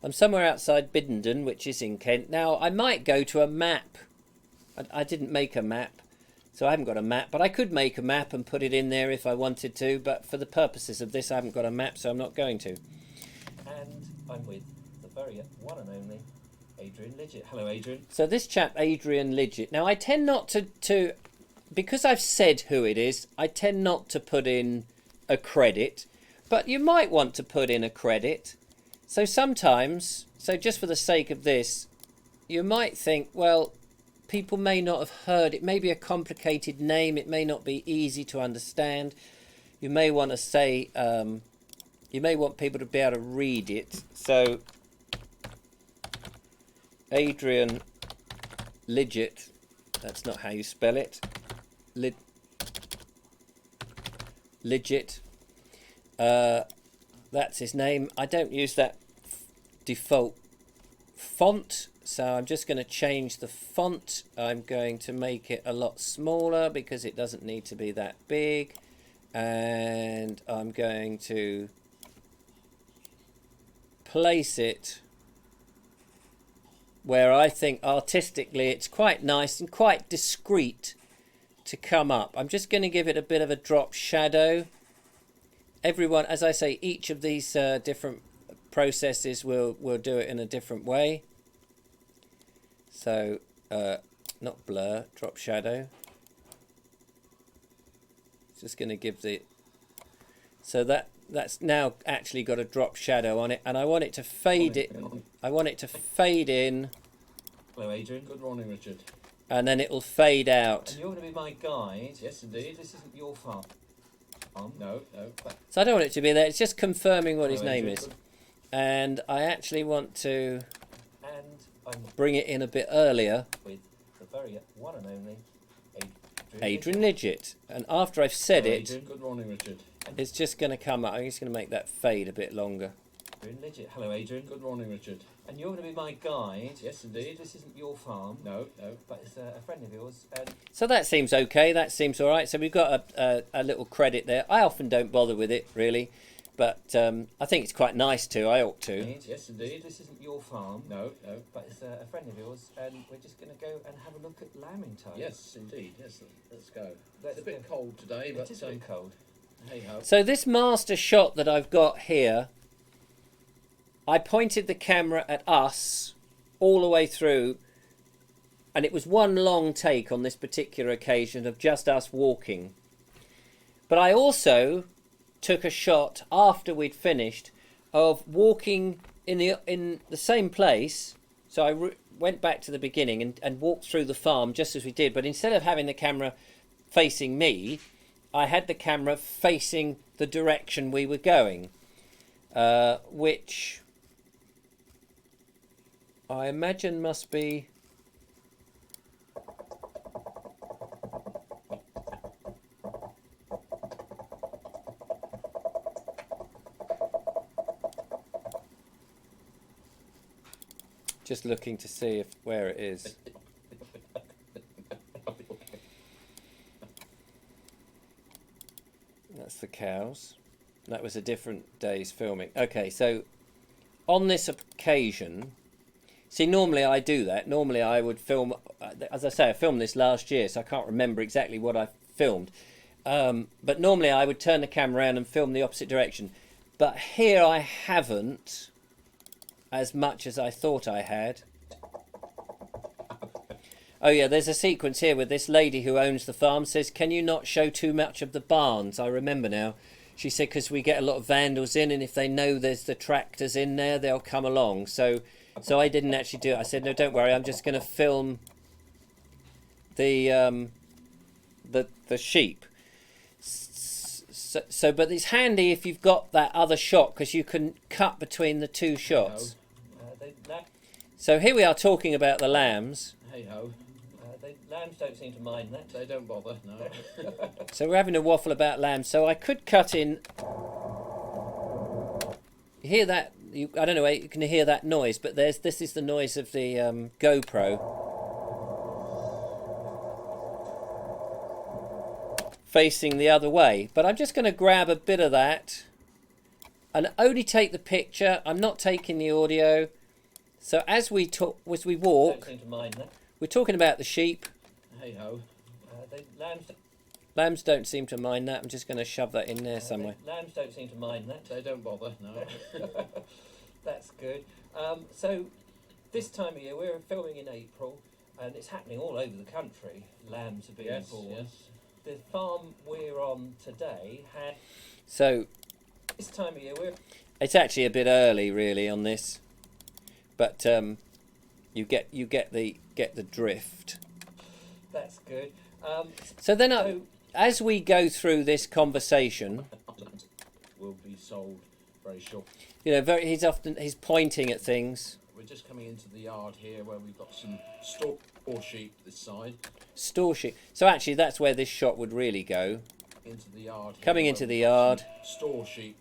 I'm somewhere outside Biddenden, which is in Kent. Now, I might go to a map. I didn't make a map, so I haven't got a map. But I could make a map and put it in there if I wanted to. But for the purposes of this, I haven't got a map, so I'm not going to. And I'm with the very one and only Adrian Lidgett. Hello, Adrian. So this chap, Adrian Lidgett. Now, I tend not to because I've said who it is, I tend not to put in a credit. But you might want to put in a credit. So sometimes, just for the sake of this, you might think, well, people may not have heard. It may be a complicated name. It may not be easy to understand. You may want to say, you may want people to be able to read it. So, Adrian Lidgett, that's not how you spell it. Lidgett. That's his name. I don't use that default font, so I'm just going to change the font. I'm going to make it a lot smaller because it doesn't need to be that big, and I'm going to place it where I think artistically it's quite nice and quite discreet to come up. I'm just going to give it a bit of a drop shadow. Everyone, as I say, each of these different processes will do it in a different way. So, not blur, drop shadow. Just going to give the... So that's now actually got a drop shadow on it, and I want it to fade it. I want it to fade in, Hello, Adrian. Good morning, Richard. and then it'll fade out. And you're going to be my guide. Yes, indeed. This isn't your farm. No. So I don't want it to be there. It's just confirming what his Hello, name Adrian. is. And I actually want to And I'm bring it in a bit earlier. with the very one and only Adrian Lidgett. And after I've said Hello, it, Adrian. Good morning, Richard. it's just going to come up. I'm just going to make that fade a bit longer. Adrian Lidgett. Hello, Adrian. Good morning, Richard. And you're going to be my guide. Yes, indeed. This isn't your farm. No. But it's a friend of yours. And So that seems okay. That seems all right. So we've got a little credit there. I often don't bother with it, really. But I think it's quite nice to. I ought to. Yes, indeed. This isn't your farm. No. But it's a friend of yours. And we're just going to go and have a look at lambing time. Yes, indeed. Yes, let's go. Let's It's a bit go. cold today, but It is very cold. hey ho. So this master shot that I've got here, I pointed the camera at us all the way through, and it was one long take on this particular occasion of just us walking. But I also took a shot after we'd finished of walking in the same place. So I went back to the beginning and walked through the farm just as we did, but instead of having the camera facing me, I had the camera facing the direction we were going, which I imagine must be just looking to see where it is. That's the cows. That was a different day's filming. Okay, so on this occasion, see, normally I do that. Normally I would film, as I say, I filmed this last year, so I can't remember exactly what I filmed. But normally I would turn the camera around and film the opposite direction. But here I haven't, as much as I thought I had. Oh yeah, there's a sequence here where this lady who owns the farm says, "Can you not show too much of the barns?" I remember now. She said, because we get a lot of vandals in, and if they know there's the tractors in there, they'll come along. So I didn't actually do it. I said, no, don't worry, I'm just going to film the sheep. So, but it's handy if you've got that other shot, because you can cut between the two shots. So here we are talking about the lambs. Hey ho. Lambs don't seem to mind that. They don't bother, no. So we're having a waffle about lambs. So I could cut in. You hear that? I don't know where you can hear that noise, but this is the noise of the GoPro facing the other way. But I'm just going to grab a bit of that and only take the picture. I'm not taking the audio. So as we walk, Don't seem to mind that. we're talking about the sheep. Hey ho. Lambs don't seem to mind that. I'm just going to shove that in there somewhere. Lambs don't seem to mind that. They don't bother, no. That's good. So this time of year, we're filming in April, and it's happening all over the country. Lambs are being Yes, born. yes. The farm we're on today had. So This time of year, it's actually a bit early, really, on this, but you get the drift. That's good. So then, as we go through this conversation, Will be sold very short. you know, he's pointing at things. We're just coming into the yard here where we've got some store sheep this side. Store sheep. So actually, that's where this shot would really go. Into the yard. Here Coming where into the we've got yard. some store sheep.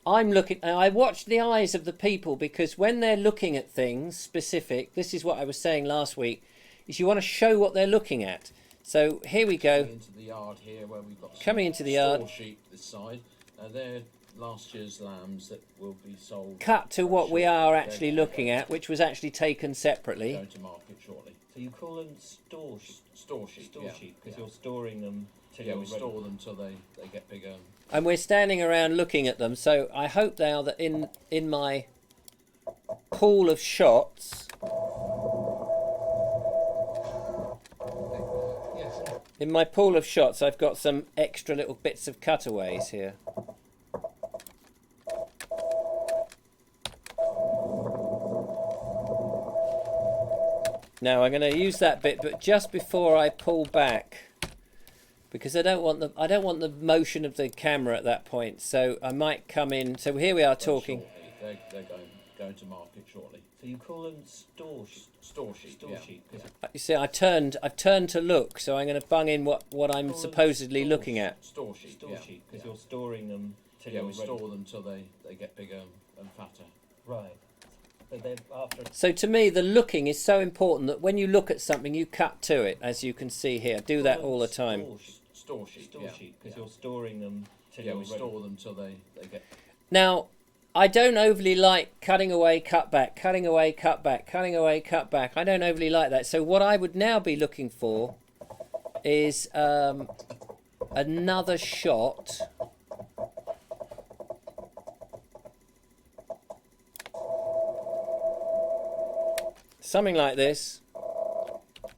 I'm looking, and I watch the eyes of the people, because when they're looking at things specific, this is what I was saying last week, is you want to show what they're looking at. So here we go. Into the yard here where we've got some Coming into the yard. store sheep this side. They're last year's lambs that will be sold. Cut to very what we shortly. are actually They're looking at, which was actually taken separately. Going to market shortly. so you call them store Store sheep. store yeah, sheep because yeah. you're storing them till Yeah, you're we ready. store them till they get bigger. And we're standing around looking at them, so I hope they are in my pool of shots. Yes. In my pool of shots, I've got some extra little bits of cutaways here. Now I'm going to use that bit, but just before I pull back, because I don't want the motion of the camera at that point. So I might come in. So here we are talking. Shortly. They're going to market shortly. So you call them store sheep. store yeah. sheep. 'cause You see, I've turned to look, so I'm going to bung in what I'm supposedly looking at. Store sheep. store yeah. sheep because yeah. you're storing them till Yeah, you're we ready. store them till they get bigger and fatter. Right. So they're after. So to me, the looking is so important that when you look at something, you cut to it, as you can see here. I do that all the time. Store sheep. Store yeah. sheep because yeah. you're storing them till Yeah, you're we ready. store them till they get. Now, I don't overly like cutting away, cut back, cutting away, cut back, cutting away, cut back. I don't overly like that. So what I would now be looking for is another shot. Something like this.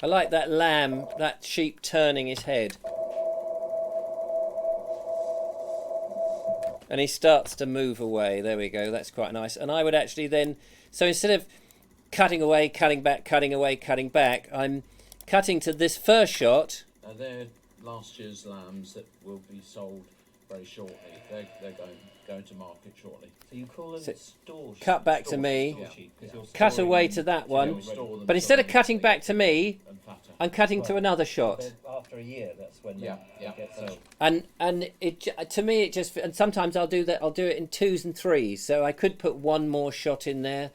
I like that lamb, that sheep turning his head. and he starts to move away. There we go. That's quite nice. And I would actually then, so instead of cutting away, cutting back, cutting away, cutting back, I'm cutting to this first shot. They're last year's lambs that will be sold very shortly. They're going to market shortly. So you call them So store sheep. cut back to me, Store sheep, 'cause you're cut storing away them to that till one, they're ready. but instead of cutting back to me, And fatter. I'm cutting to Right. another shot. Then after a year, that's when Yeah, they yeah, get that's sold. And to me it just, and sometimes I'll do that. I'll do it in 2s and 3s. So I could put one more shot in there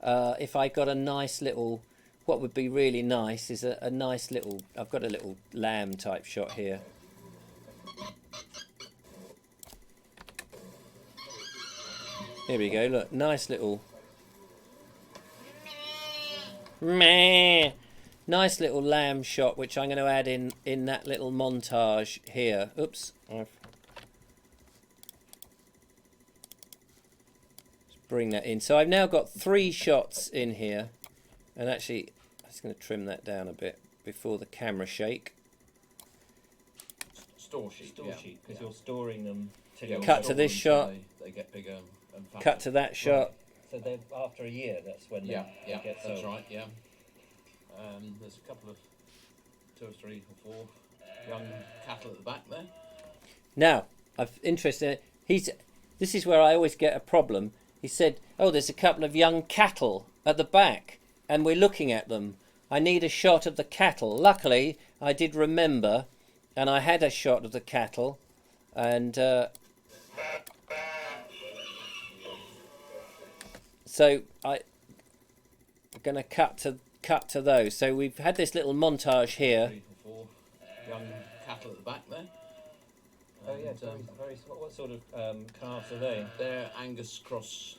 if I got a nice little. What would be really nice is a nice little. I've got a little lamb type shot here. Here we go. Look, nice little. Meh. Nice little lamb shot, which I'm going to add in that little montage here. Oops. Let's bring that in. So I've now got 3 shots in here. And actually, I'm just going to trim that down a bit before the camera shake. Store sheep. Store yeah. sheep, because Yeah. you're storing them till Yeah, you're we'll Cut to store this them till shot. They get bigger and fatter. Cut to that shot. So they're after a year, that's when Yeah, they yeah, get that's sold. right. Yeah. There's a couple of 2 or 3 or 4 young cattle at the back there. Now, I've interested. This is where I always get a problem. He said, "Oh, there's a couple of young cattle at the back, and we're looking at them. I need a shot of the cattle." Luckily, I did remember, and I had a shot of the cattle, and so I'm going to cut to those. So we've had this little montage here. 3 or 4 young cattle at the back there. Oh yeah, And, very small. What sort of calves are they? they're Angus cross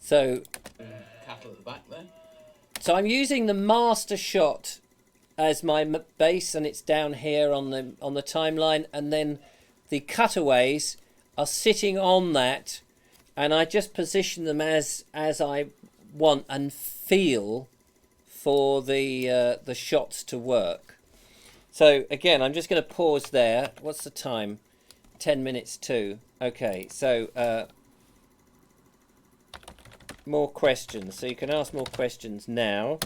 So cattle at the back there. So I'm using the master shot as my base, and it's down here on the timeline, and then the cutaways are sitting on that, and I just position them as I want and feel for the shots to work. So again, I'm just going to pause there. What's the time? 10 minutes to. Okay, so more questions. So you can ask more questions now.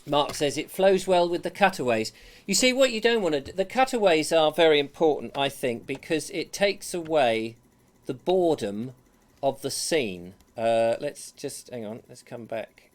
Mark says it flows well with the cutaways. You see, what you don't want to do, the cutaways are very important, I think, because it takes away the boredom of the scene. Let's just hang on. Let's come back.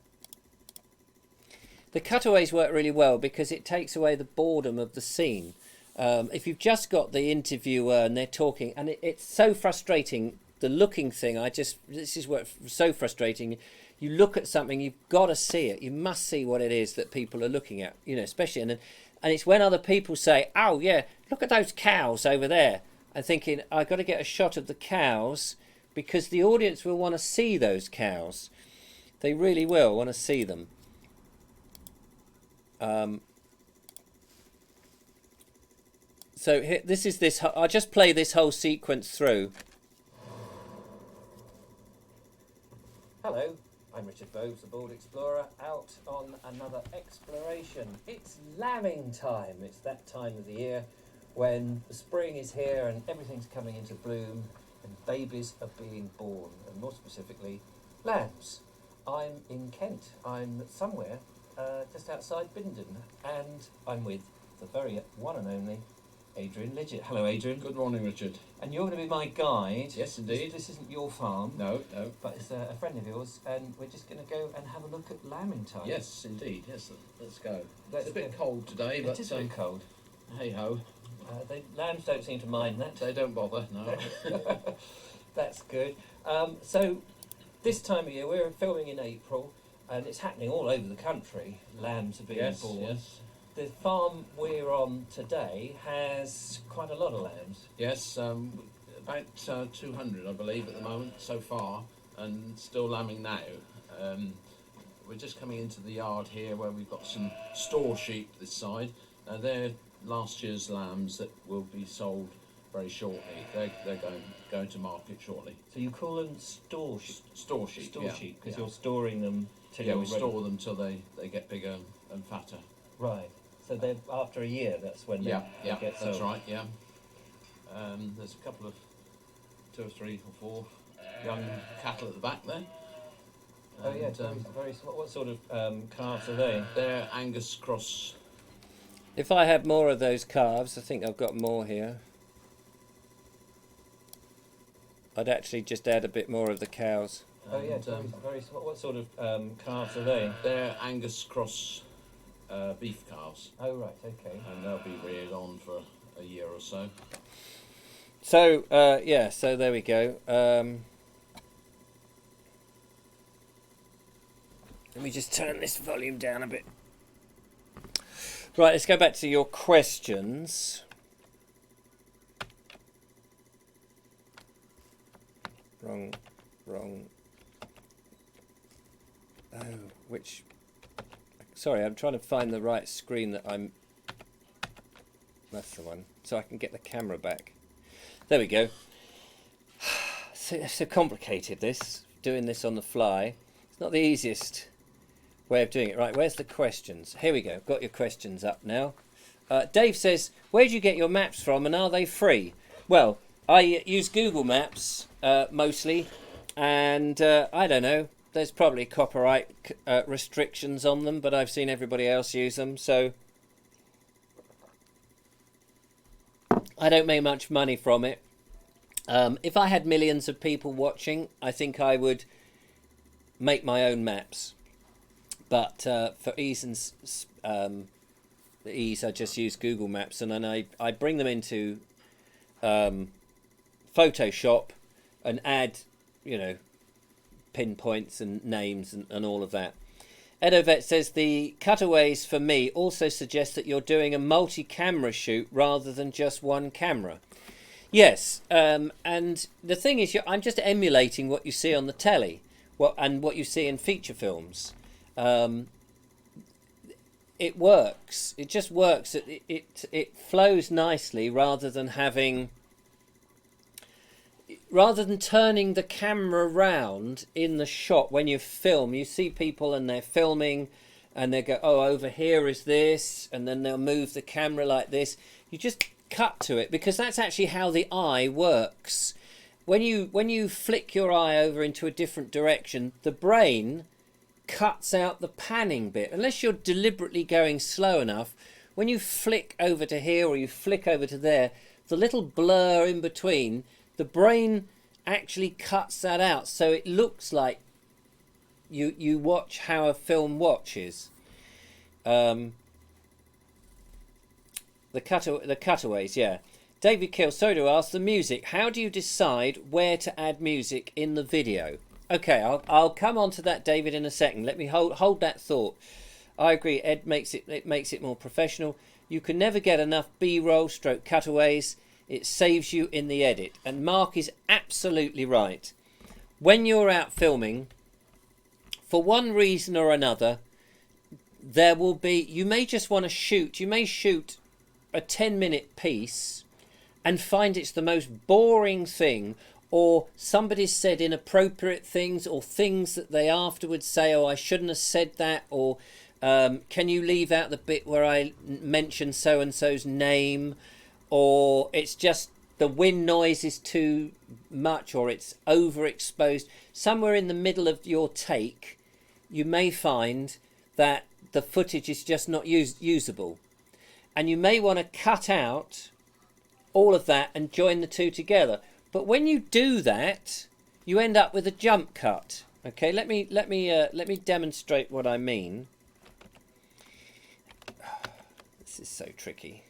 The cutaways work really well because it takes away the boredom of the scene. If you've just got the interviewer and they're talking, and it's so frustrating, the looking thing, this is what's so frustrating. You look at something, you've got to see it. You must see what it is that people are looking at, especially. And it's when other people say, "Oh, yeah, look at those cows over there." I'm thinking, I've got to get a shot of the cows because the audience will want to see those cows. They really will want to see them. So here, I'll just play this whole sequence through. Hello, I'm Richard Boves, the Board Explorer, out on another exploration. It's lambing time. It's that time of the year when the spring is here and everything's coming into bloom and babies are being born, and more specifically, lambs. I'm in Kent. I'm somewhere just outside Bindon, and I'm with the very one and only Adrian Lidgett. Hello, Adrian. Good morning, Richard. And you're going to be my guide. Yes, indeed. This isn't your farm. No, no. But it's a friend of yours, and we're just going to go and have a look at lambing time. Yes, indeed. Yes, let's go. Let's It's a bit go. cold today, It but is very cold. hey ho, The lambs don't seem to mind that. they don't bother. No. That's good. So this time of year, we're filming in April, and it's happening all over the country. Lambs are being yes, born. yes, The farm we're on today has quite a lot of lambs. yes. About 200, I believe, at the moment so far, and still lambing now. We're just coming into the yard here where we've got some store sheep this side. They're last year's lambs that will be sold very shortly. They're going to market shortly. So you call them store sheep? Store sheep, Store yeah, sheep, because yeah. you're storing them till Yeah, you're we ready. store them till they get bigger and fatter. Right. So they're after a year. That's when Yeah, they yeah, get that's sold. right. Yeah. There's a couple of 2 or 3 or 4 young cattle at the back there. Oh yeah, And, very small. What sort of calves are they? they're Angus cross. If I had more of those calves, I think I've got more here. I'd actually just add a bit more of the cows. Oh yeah, And, very small. What sort of calves are they? they're Angus cross beef calves, Oh right, okay. and they'll be reared on for a year or so. So, yeah, so there we go. Let me just turn this volume down a bit. Right, let's go back to your questions. Wrong. Oh, which... Sorry, I'm trying to find the right screen that I'm... That's the one. So I can get the camera back. There we go. So complicated, doing this on the fly. It's not the easiest way of doing it. Right, where's the questions? Here we go. Got your questions up now. Dave says, where do you get your maps from and are they free? Well, I use Google Maps mostly, and I don't know. There's probably copyright restrictions on them, but I've seen everybody else use them, so I don't make much money from it. If I had millions of people watching, I think I would make my own maps. But for ease and ease, I just use Google Maps, and then I bring them into Photoshop and add, you know, pinpoints and names and all of that. Edovet says the cutaways for me also suggest that you're doing a multi-camera shoot rather than just one camera. Yes, and the thing is, I'm just emulating what you see on the telly, and what you see in feature films. It works. It just works. It flows nicely rather than turning the camera around in the shot when you film. You see people and they're filming and they go, oh, over here is this, and then they'll move the camera like this. You just cut to it, because that's actually how the eye works. When you flick your eye over into a different direction, the brain cuts out the panning bit. Unless you're deliberately going slow enough, when you flick over to here or you flick over to there, the little blur in between, the brain actually cuts that out, so it looks like you watch how a film watches. The cutaways, yeah. David Kilsodo asks, the music, how do you decide where to add music in the video? Okay, I'll come on to that, David, in a second. Let me hold that thought. I agree, Ed makes it more professional. You can never get enough B-roll stroke cutaways. It saves you in the edit. And Mark is absolutely right. When you're out filming, for one reason or another, there will be, you may just want to shoot, you may shoot a 10-minute piece and find it's the most boring thing, or somebody's said inappropriate things, or things that they afterwards say, oh, I shouldn't have said that, or can you leave out the bit where I mention so-and-so's name, or it's just the wind noise is too much, or it's overexposed. Somewhere in the middle of your take, you may find that the footage is just not usable. And you may want to cut out all of that and join the two together. But when you do that, you end up with a jump cut. Okay, let me demonstrate what I mean. This is so tricky.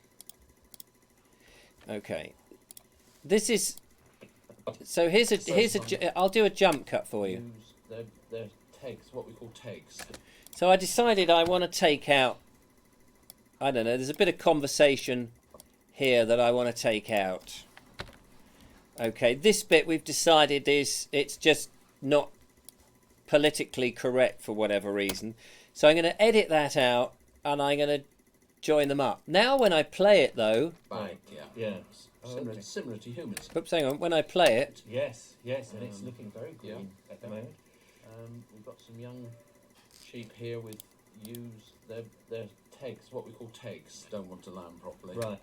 Okay, this is, so here's a I'll do a jump cut for you. They're takes, what we call takes. So I decided I want to take out, I don't know, there's a bit of conversation here that I want to take out. Okay, this bit we've decided it's just not politically correct for whatever reason. So I'm going to edit that out and I'm going to join them up. Now when I play it though... Right, yeah. Yeah. Similar to humans. Oops, hang on. When I play it... Yes, and it's looking very green at the moment. We've got some young sheep here with ewes. They're takes, what we call takes, don't want to land properly. Right.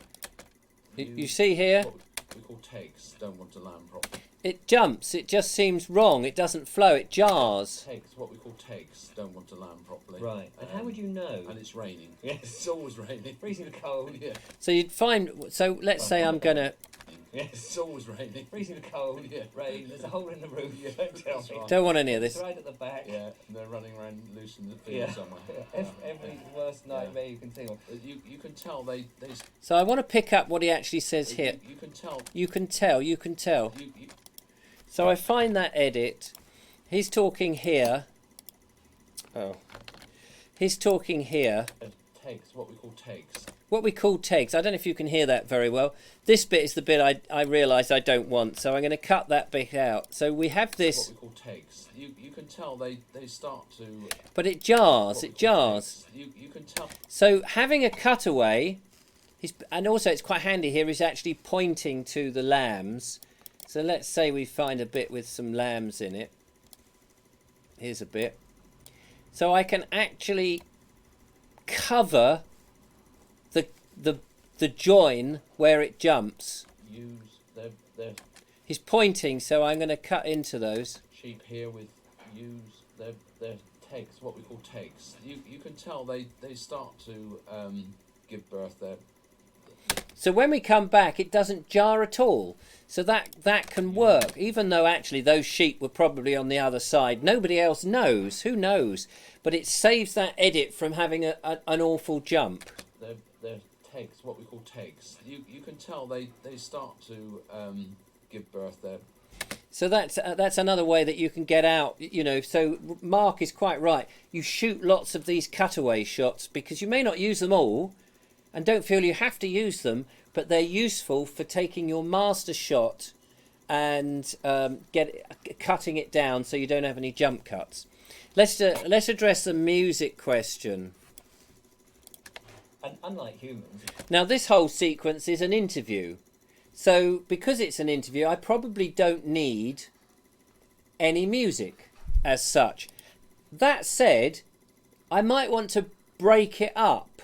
You see here, What we call takes, don't want to land properly. it jumps. It just seems wrong. It doesn't flow. It jars. Takes, what we call takes, don't want to land properly. Right. And how would you know? And it's raining. Yes. It's always raining. Freezing cold. Yeah. So you'd find. So let's say I'm gonna. Yes. It's always raining. Freezing cold. Yeah. Rain. There's a hole in the roof. Don't tell That's me. right. Don't want any of It's this. right at the back. Yeah, and they're running around loose in the field Yeah. somewhere. Every worst nightmare you can think of. You can tell they So I want to pick up what he actually says here. You can tell. You can tell. You can tell. You, So I find that edit. He's talking here. Oh. He's talking here. takes, what we call takes. What we call takes. I don't know if you can hear that very well. This bit is the bit I realise I don't want. So I'm going to cut that bit out. So we have this. What we call takes. You can tell they start to. But it jars. what we It call jars. takes. You can tell. So having a cutaway. And also it's quite handy here. He's actually pointing to the lambs. So let's say we find a bit with some lambs in it. Here's a bit. So I can actually cover the join where it jumps. Use their He's pointing, so I'm going to cut into those. sheep here with use their takes, what we call takes. You can tell they start to give birth there. So when we come back, it doesn't jar at all. So that can work, even though actually those sheep were probably on the other side. Nobody else knows. Who knows? But it saves that edit from having an awful jump. Their takes, what we call takes. You can tell they start to give birth there. So that's another way that you can get out, you know. So Mark is quite right. You shoot lots of these cutaway shots because you may not use them all, and don't feel you have to use them, but they're useful for taking your master shot and cutting it down so you don't have any jump cuts. Let's address the music question. And unlike humans, Now this whole sequence is an interview. So because it's an interview, I probably don't need any music as such. That said, I might want to break it up.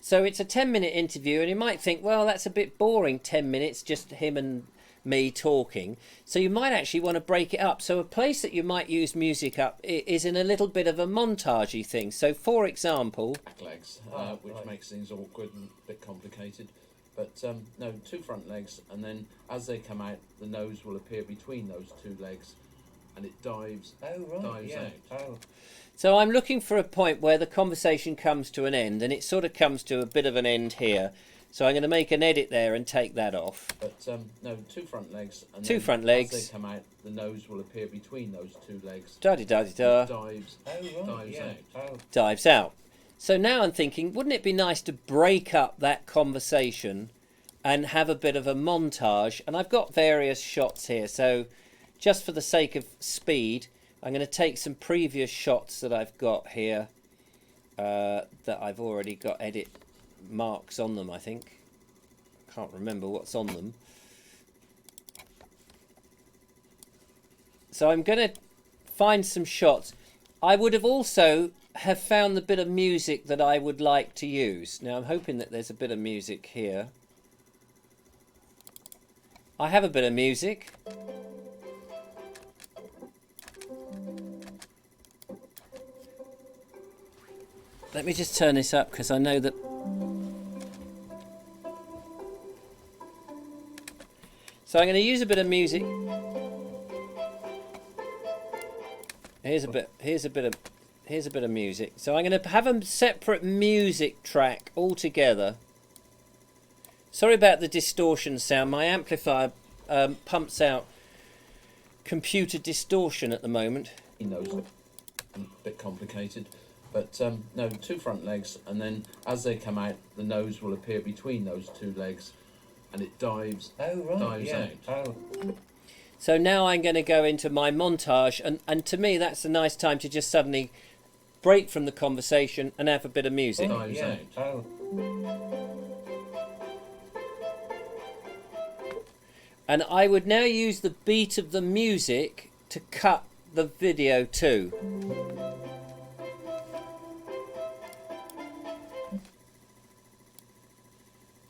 So it's a 10-minute interview and you might think, well, that's a bit boring, 10 minutes, just him and me talking. So you might actually want to break it up. So a place that you might use music up is in a little bit of a montagey thing. So for example... Back legs, which right. makes things awkward and a bit complicated. But no, two front legs, and then as they come out, the nose will appear between those two legs, and it dives dives out. So I'm looking for a point where the conversation comes to an end, and it sort of comes to a bit of an end here. So I'm going to make an edit there and take that off. But no, two front legs, and Two then front legs. as they come out, the nose will appear between those two legs. Da-di-da-di-da. It dives out. Dives out. So now I'm thinking, wouldn't it be nice to break up that conversation and have a bit of a montage? And I've got various shots here, so just for the sake of speed, I'm going to take some previous shots that I've got here that I've already got edit marks on them, I think. Can't remember what's on them. So I'm going to find some shots. I would have also have found the bit of music that I would like to use. Now I'm hoping that there's a bit of music here. I have a bit of music. Let me just turn this up because I know that... So I'm going to use a bit of music. Here's a bit of music. So I'm going to have a separate music track altogether. Sorry about the distortion sound. My amplifier pumps out computer distortion at the moment. He knows a bit complicated. But no, two front legs, and then as they come out, the nose will appear between those two legs, and it dives out. So now I'm going to go into my montage, and to me that's a nice time to just suddenly break from the conversation and have a bit of music. Dives out. And I would now use the beat of the music to cut the video too.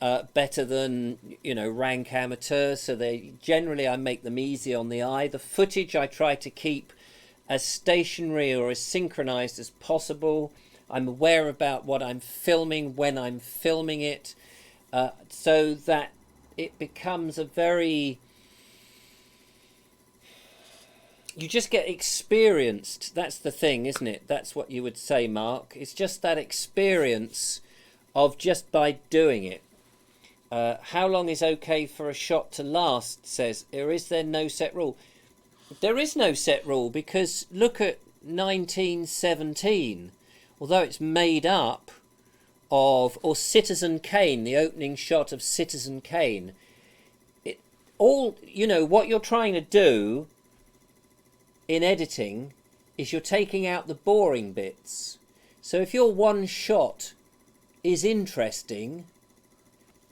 better than, you know, rank amateurs. So they generally, I make them easy on the eye. The footage I try to keep as stationary or as synchronized as possible. I'm aware about what I'm filming when I'm filming it, so that it becomes a very... You just get experienced. That's the thing, isn't it? That's what you would say, Mark. It's just that experience of just by doing it. How long is okay for a shot to last, says, or is there no set rule? There is no set rule, because look at 1917. Although it's made up of, or Citizen Kane, the opening shot of Citizen Kane. It all, you know, what you're trying to do in editing is you're taking out the boring bits. So if your one shot is interesting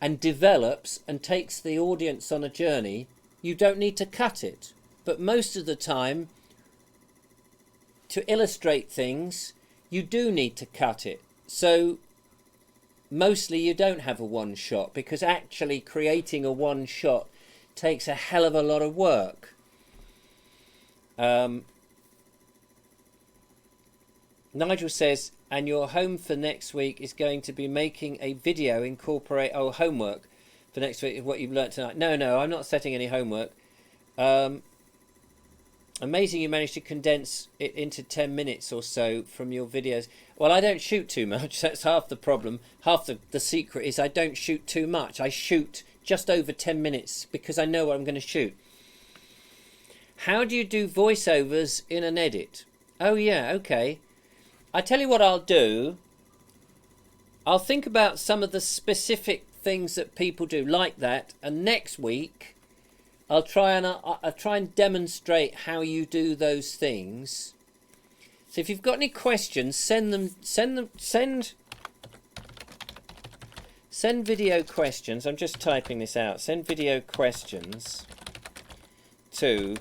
and develops and takes the audience on a journey, you don't need to cut it. But most of the time, to illustrate things, you do need to cut it. So mostly you don't have a one shot, because actually creating a one shot takes a hell of a lot of work. Nigel says, and your home for next week is going to be making a video incorporate homework for next week, what you've learnt tonight. No, I'm not setting any homework. Amazing you managed to condense it into 10 minutes or so from your videos. Well, I don't shoot too much. That's half the problem. Half the secret is I don't shoot too much. I shoot just over 10 minutes because I know what I'm going to shoot. How do you do voiceovers in an edit? Oh yeah, okay. I tell you what I'll do. I'll think about some of the specific things that people do like that, and next week I'll try and demonstrate how you do those things. So if you've got any questions, send video questions. I'm just typing this out. Send video questions to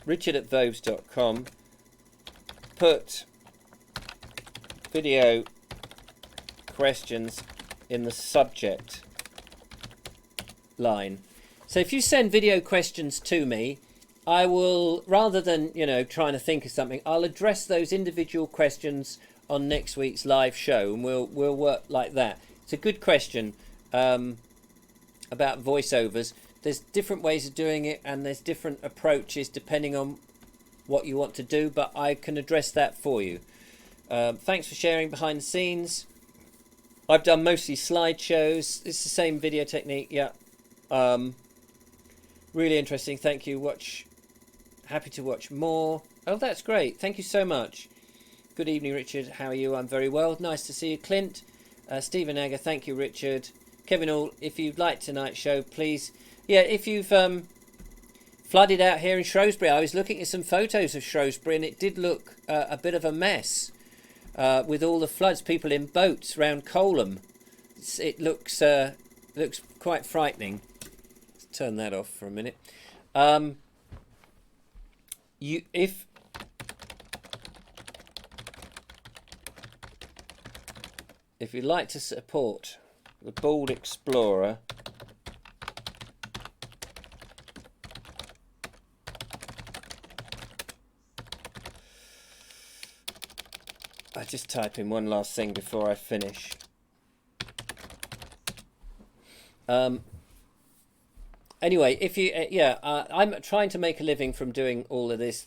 richard@voves.com. Put video questions in the subject line. So if you send video questions to me, I will, rather than, you know, trying to think of something, I'll address those individual questions on next week's live show, and we'll work like that. It's a good question about voiceovers. There's different ways of doing it, and there's different approaches depending on what you want to do, but I can address that for you. Thanks for sharing behind the scenes. I've done mostly slideshows. It's the same video technique, yeah. Really interesting. Thank you. Happy to watch more. Oh, that's great. Thank you so much. Good evening, Richard. How are you? I'm very well. Nice to see you, Clint. Stephen Egger, thank you, Richard. Kevin All, if you'd like tonight's show, please. Yeah, if you've flooded out here in Shrewsbury, I was looking at some photos of Shrewsbury, and it did look a bit of a mess with all the floods, people in boats round Coleham. It looks quite frightening. Let's turn that off for a minute. If you'd like to support the Bald Explorer, I just type in one last thing before I finish. Anyway, if you, I'm trying to make a living from doing all of this,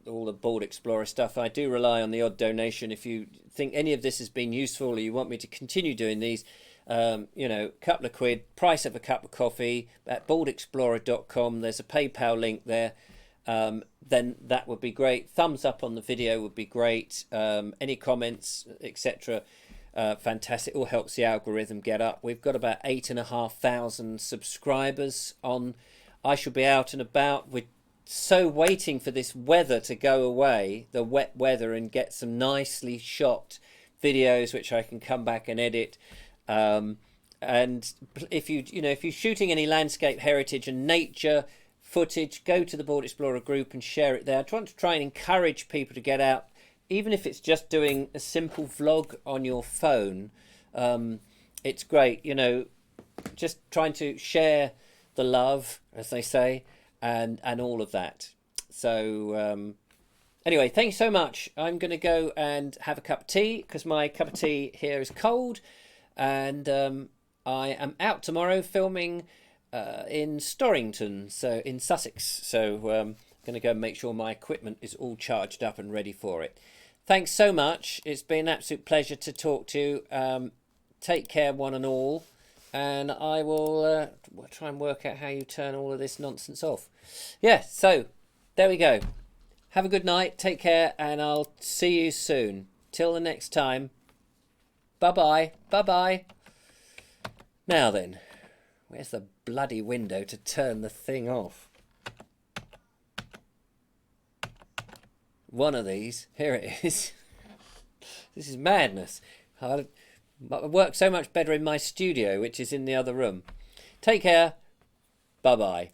all the Bald Explorer stuff. I do rely on the odd donation. If you think any of this has been useful, or you want me to continue doing these, you know, couple of quid, price of a cup of coffee at baldexplorer.com. There's a PayPal link there. Then that would be great. Thumbs up on the video would be great. Any comments, etc. Fantastic. All helps the algorithm get up. We've got about 8,500 subscribers on. I shall be out and about. We're so waiting for this weather to go away, the wet weather, and get some nicely shot videos which I can come back and edit. And if if you're shooting any landscape, heritage and nature footage, go to the Bald Explorer group and share it there. I want to try and encourage people to get out even if it's just doing a simple vlog on your phone, it's great. You know, just trying to share the love, as they say, and all of that. So anyway, thank you so much. I'm going to go and have a cup of tea because my cup of tea here is cold, and I am out tomorrow filming in Storrington, so in Sussex. So I'm going to go and make sure my equipment is all charged up and ready for it. Thanks so much. It's been an absolute pleasure to talk to you. Take care, one and all. And I will try and work out how you turn all of this nonsense off. Yeah, so there we go. Have a good night. Take care. And I'll see you soon. Till the next time. Bye-bye. Bye-bye. Now then, where's the bloody window to turn the thing off? One of these. Here it is. This is madness. I work so much better in my studio, which is in the other room. Take care. Bye-bye.